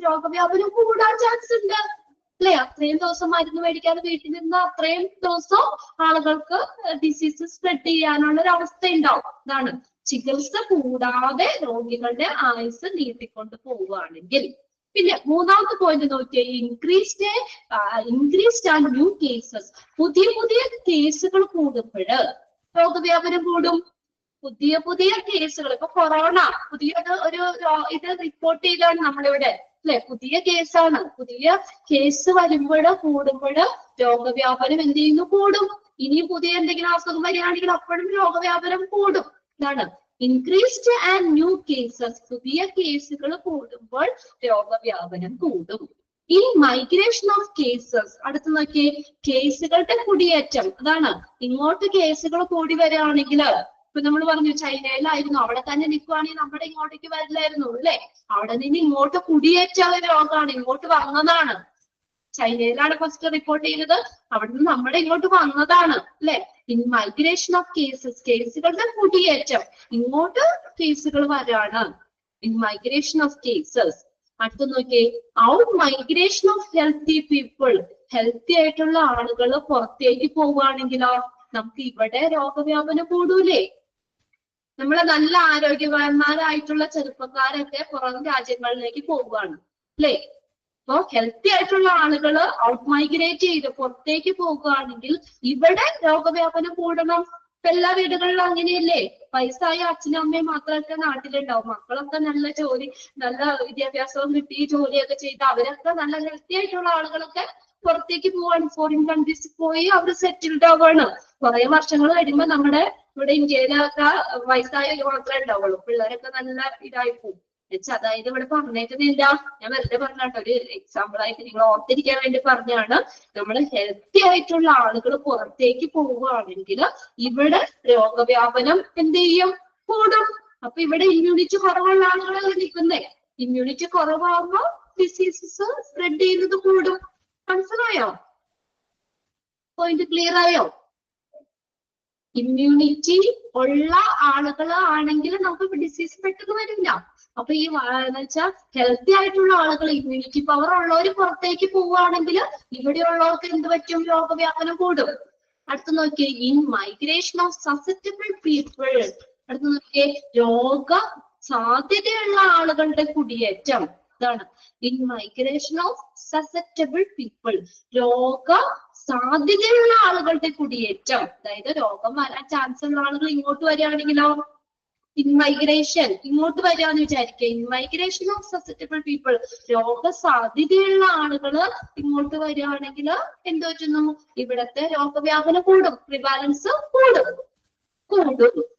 രോഗവ്യാപനം കൂടാൻ ചാൻസ് ഉണ്ട്, അല്ലെ? അത്രയും ദിവസം മരുന്ന് മേടിക്കാതെ വീട്ടിൽ നിന്ന് അത്രയും ദിവസം ആളുകൾക്ക് ഡിസീസ് സ്പ്രെഡ് ചെയ്യാനുള്ള ഒരു അവസ്ഥ ഉണ്ടാവും. ഇതാണ് ചികിത്സ കൂടാതെ രോഗികളുടെ ആയുസ് നീട്ടിക്കൊണ്ട് പോവുകയാണെങ്കിൽ. പിന്നെ മൂന്നാമത്തെ പോയിന്റ് നോക്കിയേ, ഇൻക്രീസ്ഡ് ആൻഡ് ന്യൂ കേസസ്. പുതിയ കേസുകൾ കൂടുമ്പോൾ രോഗവ്യാപനം കൂടും. പുതിയ കേസുകൾ, ഇപ്പൊ കൊറോണ പുതിയ ഒരു ഇത് റിപ്പോർട്ട് ചെയ്താണ് നമ്മളിവിടെ, അല്ലെ? പുതിയ കേസാണ്. പുതിയ കേസ് കൂടുമ്പോൾ രോഗവ്യാപനം എന്ത് ചെയ്യുന്നു? കൂടും. ഇനി പുതിയ എന്തെങ്കിലും അസുഖം വരികയാണെങ്കിൽ അപ്പോഴും രോഗവ്യാപനം കൂടും. ഇതാണ് ഇൻക്രീസ്ഡ് ആൻഡ് ന്യൂ കേസസ്. പുതിയ കേസുകൾ കൂടുമ്പോൾ രോഗവ്യാപനം കൂടും. ഈ മൈഗ്രേഷൻ ഓഫ് കേസസ്. അടുത്ത് നോക്കിയേ, കേസുകളുടെ കുടിയേറ്റം. അതാണ്, ഇങ്ങോട്ട് കേസുകൾ കൂടി വരികയാണെങ്കിൽ, ഇപ്പൊ നമ്മൾ പറഞ്ഞു ചൈനയിലായിരുന്നു, അവിടെ തന്നെ നിൽക്കുവാണെങ്കിൽ നമ്മുടെ ഇങ്ങോട്ടേക്ക് വരില്ലായിരുന്നു, അല്ലെ? അവിടെ നിന്ന് ഇങ്ങോട്ട് കുടിയേറ്റ രോഗമാണ്, ഇങ്ങോട്ട് വന്നതാണ്. ചൈനയിലാണ് ഫസ്റ്റ് റിപ്പോർട്ട് ചെയ്തത്, അവിടെ നിന്ന് നമ്മുടെ ഇങ്ങോട്ട് വന്നതാണ്, അല്ലെ? In migration of cases. കേസുകളുടെ കുടിയേറ്റം, ഇങ്ങോട്ട് കേസുകൾ വരാണ്. In migration of cases. അടുത്ത് നോക്കിയേ, out migration of healthy people. Healthy ആയിട്ടുള്ള ആളുകൾ പുറത്തേക്ക് പോവുകയാണെങ്കിലോ നമുക്ക് ഇവിടെ രോഗവ്യാപനം കൂടൂലേ? നമ്മളെ നല്ല ആരോഗ്യവാന്മാരായിട്ടുള്ള ചെറുപ്പക്കാരൊക്കെ പുറം രാജ്യങ്ങളിലേക്ക് പോവുകയാണ്, അല്ലെ? അപ്പൊ ഹെൽത്തി ആയിട്ടുള്ള ആളുകൾ ഔട്ട് മൈഗ്രേറ്റ് ചെയ്ത് പുറത്തേക്ക് പോകുകയാണെങ്കിൽ ഇവിടെ രോഗവ്യാപനം കൂടണം. ഇപ്പൊ എല്ലാ വീടുകളിലും അങ്ങനെയല്ലേ? വയസ്സായ അച്ഛനും അമ്മയും മാത്രമൊക്കെ നാട്ടിലുണ്ടാവും, മക്കളൊക്കെ നല്ല ജോലി, നല്ല വിദ്യാഭ്യാസവും കിട്ടി ജോലിയൊക്കെ ചെയ്ത് അവരൊക്കെ നല്ല ഹെൽത്തി ആയിട്ടുള്ള ആളുകളൊക്കെ പുറത്തേക്ക് പോവാണ്. ഫോറിൻ കൺട്രീസിൽ പോയി അവർ സെറ്റിൽഡ് ആവാണ്. കുറെ വർഷങ്ങൾ കഴിയുമ്പോ നമ്മുടെ ഇവിടെ ഇന്ത്യയിലൊക്കെ വയസ്സായ മാത്രമേ ഉണ്ടാവുള്ളൂ, പിള്ളേരൊക്കെ നല്ല ഇതായി പോകും. അതായത് ഇവിടെ പറഞ്ഞേക്കുന്നില്ല, ഞാൻ വെറുതെ പറഞ്ഞാട്ടോ, ഒരു എക്സാമ്പിൾ ആയിട്ട് നിങ്ങൾ ഓർത്തിരിക്കാൻ വേണ്ടി പറഞ്ഞാണ്. നമ്മൾ ഹെൽത്തി ആയിട്ടുള്ള ആളുകൾ പുറത്തേക്ക് പോവുകയാണെങ്കിൽ ഇവിടെ രോഗവ്യാപനം എന്ത് ചെയ്യും? കൂടും. അപ്പൊ ഇവിടെ ഇമ്മ്യൂണിറ്റി കുറവുള്ള ആളുകളാണ് നിൽക്കുന്നേ. ഇമ്മ്യൂണിറ്റി കുറവാകുമ്പോൾ ഡിസീസസ് സ്പ്രെഡ് ചെയ്യുന്നത് കൂടും. മനസ്സിലായോ? പോയിന്റ് ക്ലിയർ ആയോ? ഇമ്മ്യൂണിറ്റി ഉള്ള ആളുകൾ ആണെങ്കിൽ നമുക്ക് ഡിസീസ് പെട്ടെന്ന് വരില്ല. അപ്പൊ ഈ വെച്ചാൽ ഹെൽത്തി ആയിട്ടുള്ള ആളുകൾ, ഇമ്മ്യൂണിറ്റി പവർ ഉള്ളവർ പുറത്തേക്ക് പോവുകയാണെങ്കിൽ ഇവിടെയുള്ളവർക്ക് എന്ത് പറ്റും? രോഗവ്യാപനം കൂടും. അടുത്ത് നോക്കിയേ, in migration of susceptible people. അടുത്ത് നോക്കിയേ, രോഗ സാധ്യതയുള്ള ആളുകളുടെ കുടിയേറ്റം. ഇതാണ് in migration of susceptible people. രോഗ സാധ്യതയുള്ള ആളുകളുടെ കുടിയേറ്റം. അതായത് രോഗം വരാൻ ചാൻസ് ഉള്ള ആളുകൾ ഇങ്ങോട്ട് വരികയാണെങ്കിലോ, ഇൻമൈഗ്രേഷൻ ഇങ്ങോട്ട് വരികയെന്ന് വിചാരിക്കുക. ഇൻമൈഗ്രേഷൻ ഓഫ് സസെപ്റ്റബിൾ പീപ്പിൾ. രോഗ സാധ്യതയുള്ള ആളുകൾ ഇങ്ങോട്ട് വരികയാണെങ്കിൽ എന്ത് പറ്റുന്നു? ഇവിടത്തെ രോഗവ്യാപനം കൂടും, പ്രിവാലൻസ് കൂടും.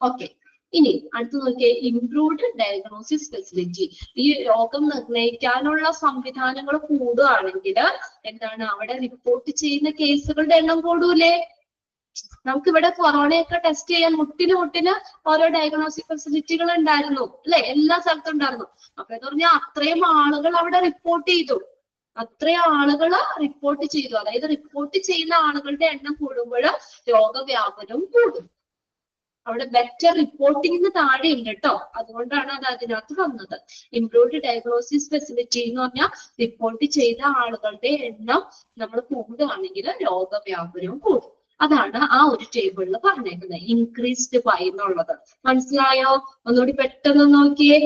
ഓക്കെ. ഇനി അടുത്ത് നോക്കിയേ, ഇംപ്രൂവ്ഡ് ഡയഗ്നോസിസ് ഫെസിലിറ്റി. ഈ രോഗം നിർണ്ണയിക്കാനുള്ള സംവിധാനങ്ങൾ കൂടുകയാണെങ്കിൽ എന്താണ്? അവിടെ റിപ്പോർട്ട് ചെയ്യുന്ന കേസുകളുടെ എണ്ണം കൂടൂലേ? നമുക്ക് ഇവിടെ കൊറോണയൊക്കെ ടെസ്റ്റ് ചെയ്യാൻ മുട്ടിന് ഓരോ ഡയഗ്നോസ്റ്റിക് ഫെസിലിറ്റികൾ ഉണ്ടായിരുന്നു അല്ലെ, എല്ലാ സ്ഥലത്തും ഉണ്ടായിരുന്നു. അപ്പൊ എന്ന് പറഞ്ഞാൽ അത്രയും ആളുകൾ അവിടെ റിപ്പോർട്ട് ചെയ്തു, അത്രയും ആളുകൾ റിപ്പോർട്ട് ചെയ്തു. അതായത് റിപ്പോർട്ട് ചെയ്യുന്ന ആളുകളുടെ എണ്ണം കൂടുമ്പോൾ രോഗവ്യാപനവും കൂടും. അവിടെ ബെറ്റർ റിപ്പോർട്ടിങ്ങിന് താഴെ ഉണ്ട് കേട്ടോ, അതുകൊണ്ടാണ് അത് അതിനകത്ത് വന്നത്. ഇംപ്രൂവ്ഡ് ഡയഗ്നോസിസ് ഫെസിലിറ്റി എന്ന് പറഞ്ഞാൽ റിപ്പോർട്ട് ചെയ്ത ആളുകളുടെ എണ്ണം നമ്മൾ കൂടുകയാണെങ്കിൽ രോഗവ്യാപനവും കൂടും. അതാണ് ആ ഒരു ടേബിളിൽ പറഞ്ഞേക്കുന്നത്, ഇൻക്രീസ്ഡ് ബൈ എന്നുള്ളത്. മനസ്സിലായോ? ഒന്നുകൂടി പെട്ടെന്ന് നോക്കിയേ.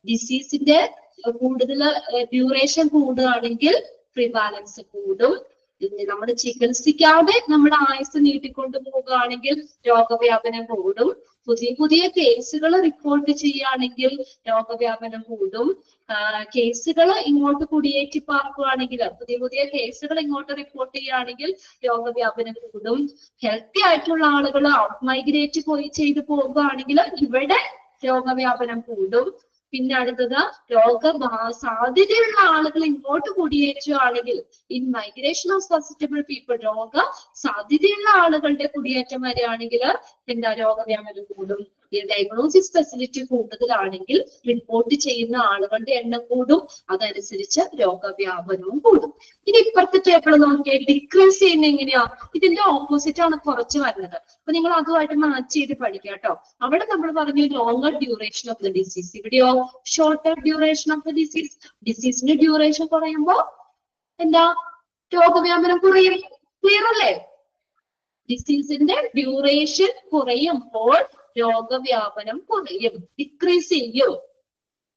ഡിസീസിന്റെ കൂടുതൽ ഡ്യൂറേഷൻ കൂടുകയാണെങ്കിൽ പ്രിവാലൻസ് കൂടും. നമ്മൾ ചികിത്സിക്കാതെ നമ്മുടെ ആയുസ് നീട്ടിക്കൊണ്ടു പോവുകയാണെങ്കിൽ രോഗവ്യാപനം കൂടും. പുതിയ കേസുകൾ റിപ്പോർട്ട് ചെയ്യുകയാണെങ്കിൽ രോഗവ്യാപനം കൂടും. കേസുകൾ ഇങ്ങോട്ട് കുടിയേറ്റി പാർക്കുകയാണെങ്കിൽ, പുതിയ കേസുകൾ ഇങ്ങോട്ട് റിപ്പോർട്ട് ചെയ്യുകയാണെങ്കിൽ രോഗവ്യാപനം കൂടും. ഹെൽത്തി ആയിട്ടുള്ള ആളുകൾ ഔട്ട് മൈഗ്രേറ്റ് ചെയ്തു പോകുകയാണെങ്കിൽ ഇവിടെ രോഗവ്യാപനം കൂടും. പിന്നെ അടുത്തത് സാധ്യതയുള്ള ആളുകൾ ഇങ്ങോട്ട് കുടിയേറ്റുകയാണെങ്കിൽ, in migration of susceptible people, സാധ്യതയുള്ള ആളുകളുടെ കുടിയേറ്റം വരികയാണെങ്കിൽ എന്താ രോഗവ്യാപനം കൂടും. ഈ ഡയഗ്നോസിസ് ഫെസിലിറ്റി കൂടുതലാണെങ്കിൽ റിപ്പോർട്ട് ചെയ്യുന്ന ആളുകളുടെ എണ്ണം കൂടും, അതനുസരിച്ച് രോഗവ്യാപനവും കൂടും. ഇനി ഇപ്പുറത്തെ ടേബിൾ നോക്കിയാൽ ഡിക്രീസ് ചെയ്യുന്ന എങ്ങനെയാ? ഇതിന്റെ ഓപ്പോസിറ്റ് ആണ് കുറച്ച് വരുന്നത്. അപ്പൊ നിങ്ങൾ അതുമായിട്ട് മാച്ച് ചെയ്ത് പഠിക്കുക കേട്ടോ. അവിടെ നമ്മൾ പറഞ്ഞു longer duration of the disease, ഇവിടെയോ shorter duration of the disease. ഡിസീസിന്റെ ഡ്യൂറേഷൻ കുറയുമ്പോ എന്താ രോഗവ്യാപനം കുറയും. ക്ലിയർ അല്ലേ? ഡിസീസിന്റെ ഡ്യൂറേഷൻ കുറയുമ്പോൾ രോഗവ്യാപനം കുറയും, ഡിക്രീസ് ചെയ്യും.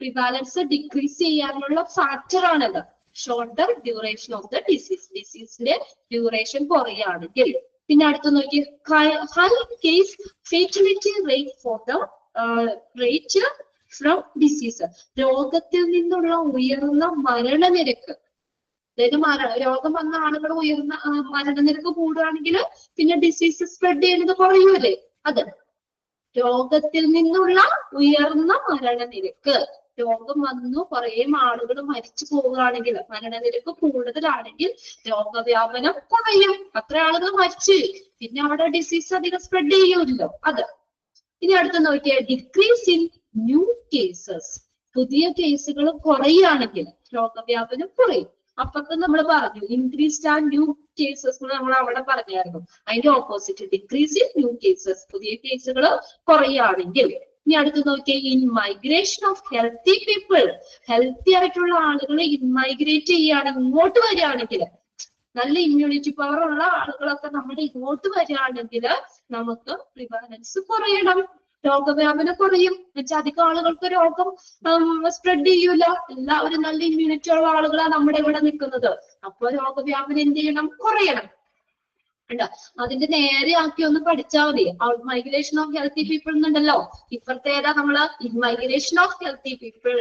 പ്രിവാലൻസ് ഡിക്രീസ് ചെയ്യാനുള്ള ഫാക്ടർ ആണത് shorter duration of the disease. ഡിസീസിന്റെ ഡ്യൂറേഷൻ കുറയുകയാണെങ്കിൽ. പിന്നെ അടുത്ത് നോക്കി, high case fatality rate for the rate from disease, രോഗത്തിൽ നിന്നുള്ള ഉയർന്ന മരണനിരക്ക്. അതായത് രോഗം വന്ന ആളുകൾ ഉയർന്ന മരണനിരക്ക് കൂടുകയാണെങ്കിൽ പിന്നെ ഡിസീസ് സ്പ്രെഡ് ചെയ്യുന്നത് കുറയൂലേ? അത് രോഗത്തിൽ നിന്നുള്ള ഉയർന്ന മരണനിരക്ക്. രോഗം വന്നു കുറെ ആളുകൾ മരിച്ചു പോവുകയാണെങ്കിൽ, മരണനിരക്ക് കൂടുതലാണെങ്കിൽ രോഗവ്യാപനം കുറയും. അത്ര ആളുകൾ മരിച്ചു, പിന്നെ അവിടെ ഡിസീസ് അധികം സ്പ്രെഡ് ചെയ്യൂല്ലോ. അത്. ഇനി അടുത്ത് നോക്കിയാൽ ഡിക്രീസ് ഇൻ ന്യൂ കേസസ്, പുതിയ കേസുകൾ കുറയുകയാണെങ്കിൽ രോഗവ്യാപനം കുറയും. അപ്പുറത്ത് നമ്മൾ പറഞ്ഞു ഇൻക്രീസ്ഡ് ആൻഡ് ന്യൂ കേസസ് നമ്മൾ അവിടെ പറഞ്ഞായിരുന്നു. അതിന്റെ opposite decrease in new cases, പുതിയ കേസുകൾ കുറയുകയാണെങ്കിൽ. ഇനി അടുത്ത് നോക്കിയാൽ in migration of healthy people, healthy ആയിട്ടുള്ള ആളുകൾ ഇൻമൈഗ്രേറ്റ് ചെയ്യുകയാണെങ്കിൽ, ഇങ്ങോട്ട് വരികയാണെങ്കിൽ, നല്ല ഇമ്മ്യൂണിറ്റി പവർ ഉള്ള ആളുകളൊക്കെ നമ്മുടെ ഇങ്ങോട്ട് വരികയാണെങ്കിൽ നമുക്ക് പ്രിവാലൻസ് കുറയണം, രോഗവ്യാപനം കുറയും. എന്നുവെച്ചാൽ അധികം ആളുകൾക്ക് രോഗം സ്പ്രെഡ് ചെയ്യൂല, എല്ലാവരും നല്ല ഇമ്മ്യൂണിറ്റി ഉള്ള ആളുകളാണ് നമ്മുടെ ഇവിടെ നിൽക്കുന്നത്. അപ്പൊ രോഗവ്യാപനം എന്ത് ചെയ്യണം? കുറയണം. അതിന്റെ നേരെ ആക്കി ഒന്ന് പഠിച്ചാൽ മതി. Out migration of healthy people എന്നുണ്ടല്ലോ, ഇപ്പുറത്തെ ഏതാ? നമ്മള് in migration of healthy people.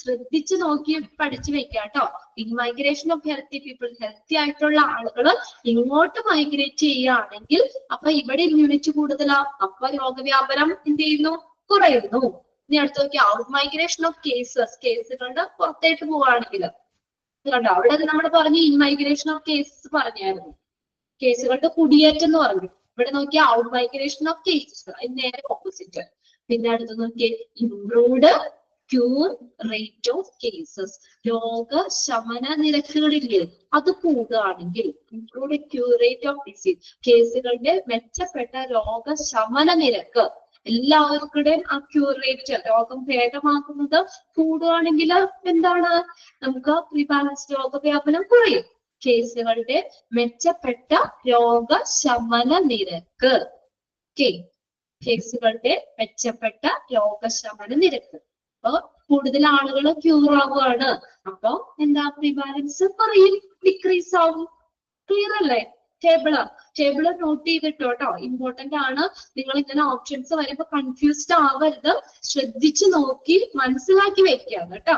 ശ്രദ്ധിച്ച് നോക്കി പഠിച്ചു വെക്കാം കേട്ടോ. In migration of healthy people, healthy ആയിട്ടുള്ള ആളുകൾ ഇങ്ങോട്ട് മൈഗ്രേറ്റ് ചെയ്യുകയാണെങ്കിൽ അപ്പൊ ഇവിടെ ഇമ്മ്യൂണിറ്റി കൂടുതലാ, അപ്പൊ രോഗവ്യാപനം എന്ത് ചെയ്യുന്നു? കുറയുന്നു. ഇനി അടുത്ത് നോക്കി ഔട്ട് മൈഗ്രേഷൻ ഓഫ് കേസസ്, കേസുകളുടെ പുറത്തേക്ക് പോവുകയാണെങ്കിൽ കണ്ടോ, അവിടെ നമ്മൾ പറഞ്ഞു ഇൻ മൈഗ്രേഷൻ ഓഫ് കേസസ് പറഞ്ഞായിരുന്നു, കേസുകളുടെ കുടിയേറ്റം എന്ന് പറഞ്ഞു. ഇവിടെ നോക്കിയാൽ ഔട്ട് മൈഗ്രേഷൻ ഓഫ് കേസസ്, അതിന് നേരെ ഓപ്പോസിറ്റ്. പിന്നെ അടുത്ത് നോക്കിയാൽ improved cure rate of cases, രോഗശമന നിരക്കുകളില്ലേ അത് കൂടുകയാണെങ്കിൽ, improved cure rate of disease, കേസുകളുടെ മെച്ചപ്പെട്ട രോഗശമന നിരക്ക്, എല്ലാവർക്കുടെയും ആ ക്യൂർ റേറ്റ്, രോഗം ഭേദമാക്കുന്നത് കൂടുകയാണെങ്കിൽ എന്താണ്? നമുക്ക് പ്രിവാലൻസ്, രോഗവ്യാപനം കുറയും. കേസുകളുടെ മെച്ചപ്പെട്ട രോഗശമന നിരക്ക്, കേസുകളുടെ മെച്ചപ്പെട്ട രോഗശമന നിരക്ക്. അപ്പൊ കൂടുതൽ ആളുകൾ ക്യൂർ ആവുകയാണ്, അപ്പൊ എന്താ? പ്രിവാലൻസ് കുറയും, ഡിക്രീസ് ആവും. ക്ലിയർ അല്ലേ? ടേബിള് നോട്ട് ചെയ്തിട്ടോ കേട്ടോ, ഇമ്പോർട്ടന്റ് ആണ്. നിങ്ങൾ ഇങ്ങനെ ഓപ്ഷൻസ് വരുമ്പോ കൺഫ്യൂസ്ഡ് ആവരുത്, ശ്രദ്ധിച്ചു നോക്കി മനസ്സിലാക്കി വെക്കുക കേട്ടോ.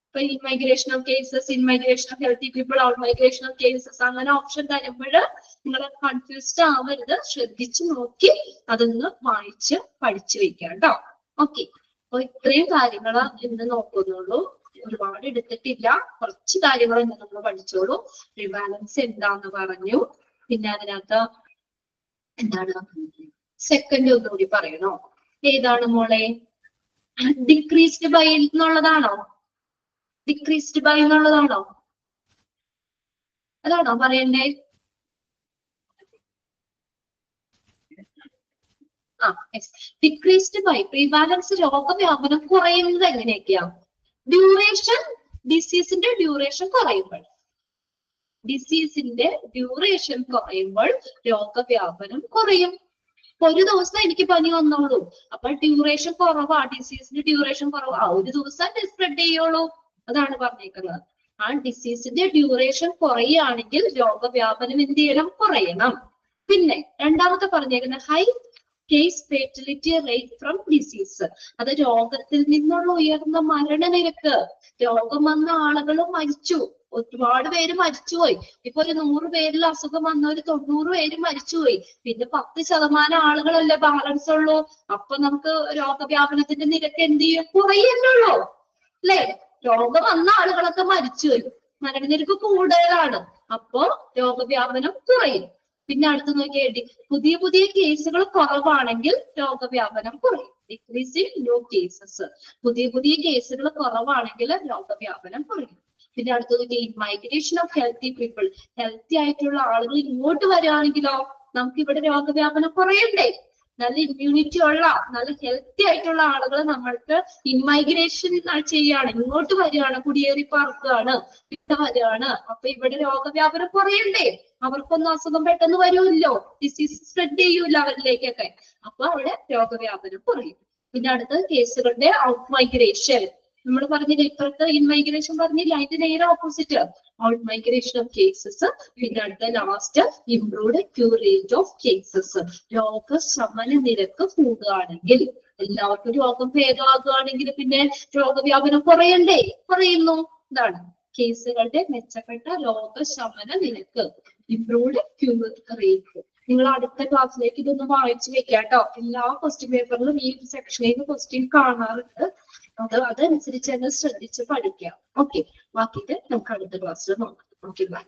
ഇപ്പൊ in migration of cases, in migration of healthy people, out migration of cases, അങ്ങനെ ഓപ്ഷൻ തരുമ്പോൾ നിങ്ങൾ കൺഫ്യൂസ്ഡ് ആവരുത്, ശ്രദ്ധിച്ചു നോക്കി അതൊന്ന് വായിച്ച് പഠിച്ചു വെക്കാം കേട്ടോ. ഓക്കെ, അപ്പൊ ഇത്രയും കാര്യങ്ങൾ ഇന്ന് നോക്കുന്നുള്ളൂ, ഒരുപാട് എടുത്തിട്ടില്ല, കുറച്ച് കാര്യങ്ങൾ നമ്മൾ പഠിച്ചോളൂ. റിവാലൻസ് എന്താന്ന് പറഞ്ഞു, പിന്നെ അതിനകത്ത് എന്താണ് സെക്കൻഡ് ഒന്നുകൂടി പറയണോ? ഏതാണ് മോളെ? ഡിക്രീസ്ഡ് ബൈ എന്നുള്ളതാണോ? ഡിക്രീസ്ഡ് ബൈ എന്നുള്ളതാണോ? അതാണോ പറയണ്ടേ? ഡിക്രീസ്ഡ് ബൈ പ്രീവാലൻസ് രോഗവ്യാപനം കുറയുന്നത് എങ്ങനെയൊക്കെയാ? ഡ്യൂറേഷൻ, ഡിസീസിന്റെ ഡ്യൂറേഷൻ കുറയുമ്പോൾ, ഡിസീസിന്റെ ഡ്യൂറേഷൻ കുറയുമ്പോൾ രോഗവ്യാപനം കുറയും. ഒരു ദിവസം എനിക്ക് പനി വന്നോളൂ, അപ്പോൾ ഡ്യൂറേഷൻ കുറവാ, ഡിസീസിന്റെ ഡ്യൂറേഷൻ കുറവാ, ഒരു ദിവസം സ്പ്രെഡ് ചെയ്യുള്ളൂ. അതാണ് പറഞ്ഞേക്കുന്നത്. ആ ഡിസീസിന്റെ ഡ്യൂറേഷൻ കുറയുകയാണെങ്കിൽ രോഗവ്യാപനം എന്ത് ചെയ്യണം? കുറയണം. പിന്നെ രണ്ടാമത്തെ പറഞ്ഞേക്കുന്നത് high case fertility rate from disease. അത് രോഗത്തിൽ നിന്നുള്ള ഉയർന്ന മരണനിരക്ക്. രോഗം വന്ന ആളുകൾ മരിച്ചു, ഒരുപാട് പേര് മരിച്ചുപോയി. ഇപ്പൊ ഒരു 100 പേരിൽ അസുഖം വന്ന ഒരു 90 പേര് മരിച്ചുപോയി. പിന്നെ 10% ആളുകളല്ലേ ബാലൻസ് ഉള്ളൂ. അപ്പൊ നമുക്ക് രോഗവ്യാപനത്തിന്റെ നിരക്ക് എന്ത് ചെയ്യും? കുറയുന്നുള്ളൂ അല്ലെ? രോഗം വന്ന ആളുകളൊക്കെ മരിച്ചുപോയി, മരണനിരക്ക് കൂടുതലാണ്, അപ്പോ രോഗവ്യാപനം കുറയും. പിന്നെ അടുത്ത് നോക്കിയേണ്ടി, പുതിയ പുതിയ കേസുകൾ കുറവാണെങ്കിൽ രോഗവ്യാപനം കുറയും. ഡിക്രീസിങ് ന്യൂ കേസസ്, പുതിയ പുതിയ കേസുകൾ കുറവാണെങ്കിൽ രോഗവ്യാപനം കുറയും. പിന്നെ അടുത്തത് migration of healthy people, healthy ആയിട്ടുള്ള ആളുകൾ ഇങ്ങോട്ട് വരികയാണെങ്കിലോ നമുക്ക് ഇവിടെ രോഗവ്യാപനം കുറയണ്ടേ? നല്ല ഇമ്മ്യൂണിറ്റി ഉള്ള നല്ല ഹെൽത്തി ആയിട്ടുള്ള ആളുകൾ നമ്മൾക്ക് ഇൻമൈഗ്രേഷൻ ചെയ്യാണ്, ഇങ്ങോട്ട് വരികയാണ്, കുടിയേറി പാർക്കുകയാണ്, ഇവിടെ വരികയാണ്. അപ്പൊ ഇവിടെ രോഗവ്യാപനം കുറയണ്ടേ? അവർക്കൊന്നും അസുഖം പെട്ടെന്ന് വരുമല്ലോ, ഡിസീസ് സ്പ്രെഡ് ചെയ്യൂല അവരിലേക്കൊക്കെ. അപ്പൊ അവിടെ രോഗവ്യാപനം കുറയും. പിന്നെ അടുത്ത കേസുകളുടെ ഔട്ട് മൈഗ്രേഷൻ, നമ്മൾ പറഞ്ഞില്ല ഇപ്പുറത്ത് ഇൻമൈഗ്രേഷൻ പറഞ്ഞില്ല, അതിന്റെ നേരെ opposite out migration of cases. പിന്നെ അടുത്ത last improved cure rate of cases, രോഗശമന നിരക്ക് കൂടുകയാണെങ്കിൽ, എല്ലാവർക്കും രോഗം ഭേദമാകുകയാണെങ്കിൽ പിന്നെ രോഗവ്യാപനം കുറയണ്ടേ? കുറയുന്നു. ഇതാണ് കേസുകളുടെ മെച്ചപ്പെട്ട രോഗശമന നിരക്ക്, ഇംപ്രൂവ്ഡ് ക്യൂർ റേറ്റ്. നിങ്ങൾ അടുത്ത ക്ലാസ്സിലേക്ക് ഇതൊന്ന് വായിച്ചു വെക്കാട്ടോ. എല്ലാ ക്വസ്റ്റ്യൻ പേപ്പറിലും ഈ സെക്ഷനിൽ നിന്ന് ക്വസ്റ്റ്യൻ കാണാറുണ്ട്. അതനുസരിച്ച് തന്നെ ശ്രദ്ധിച്ച് പഠിക്കാം. ഓക്കെ, ബാക്കിയിട്ട് നമുക്ക് അടുത്ത ക്ലാസ്സിൽ നോക്കാം. Okay, by.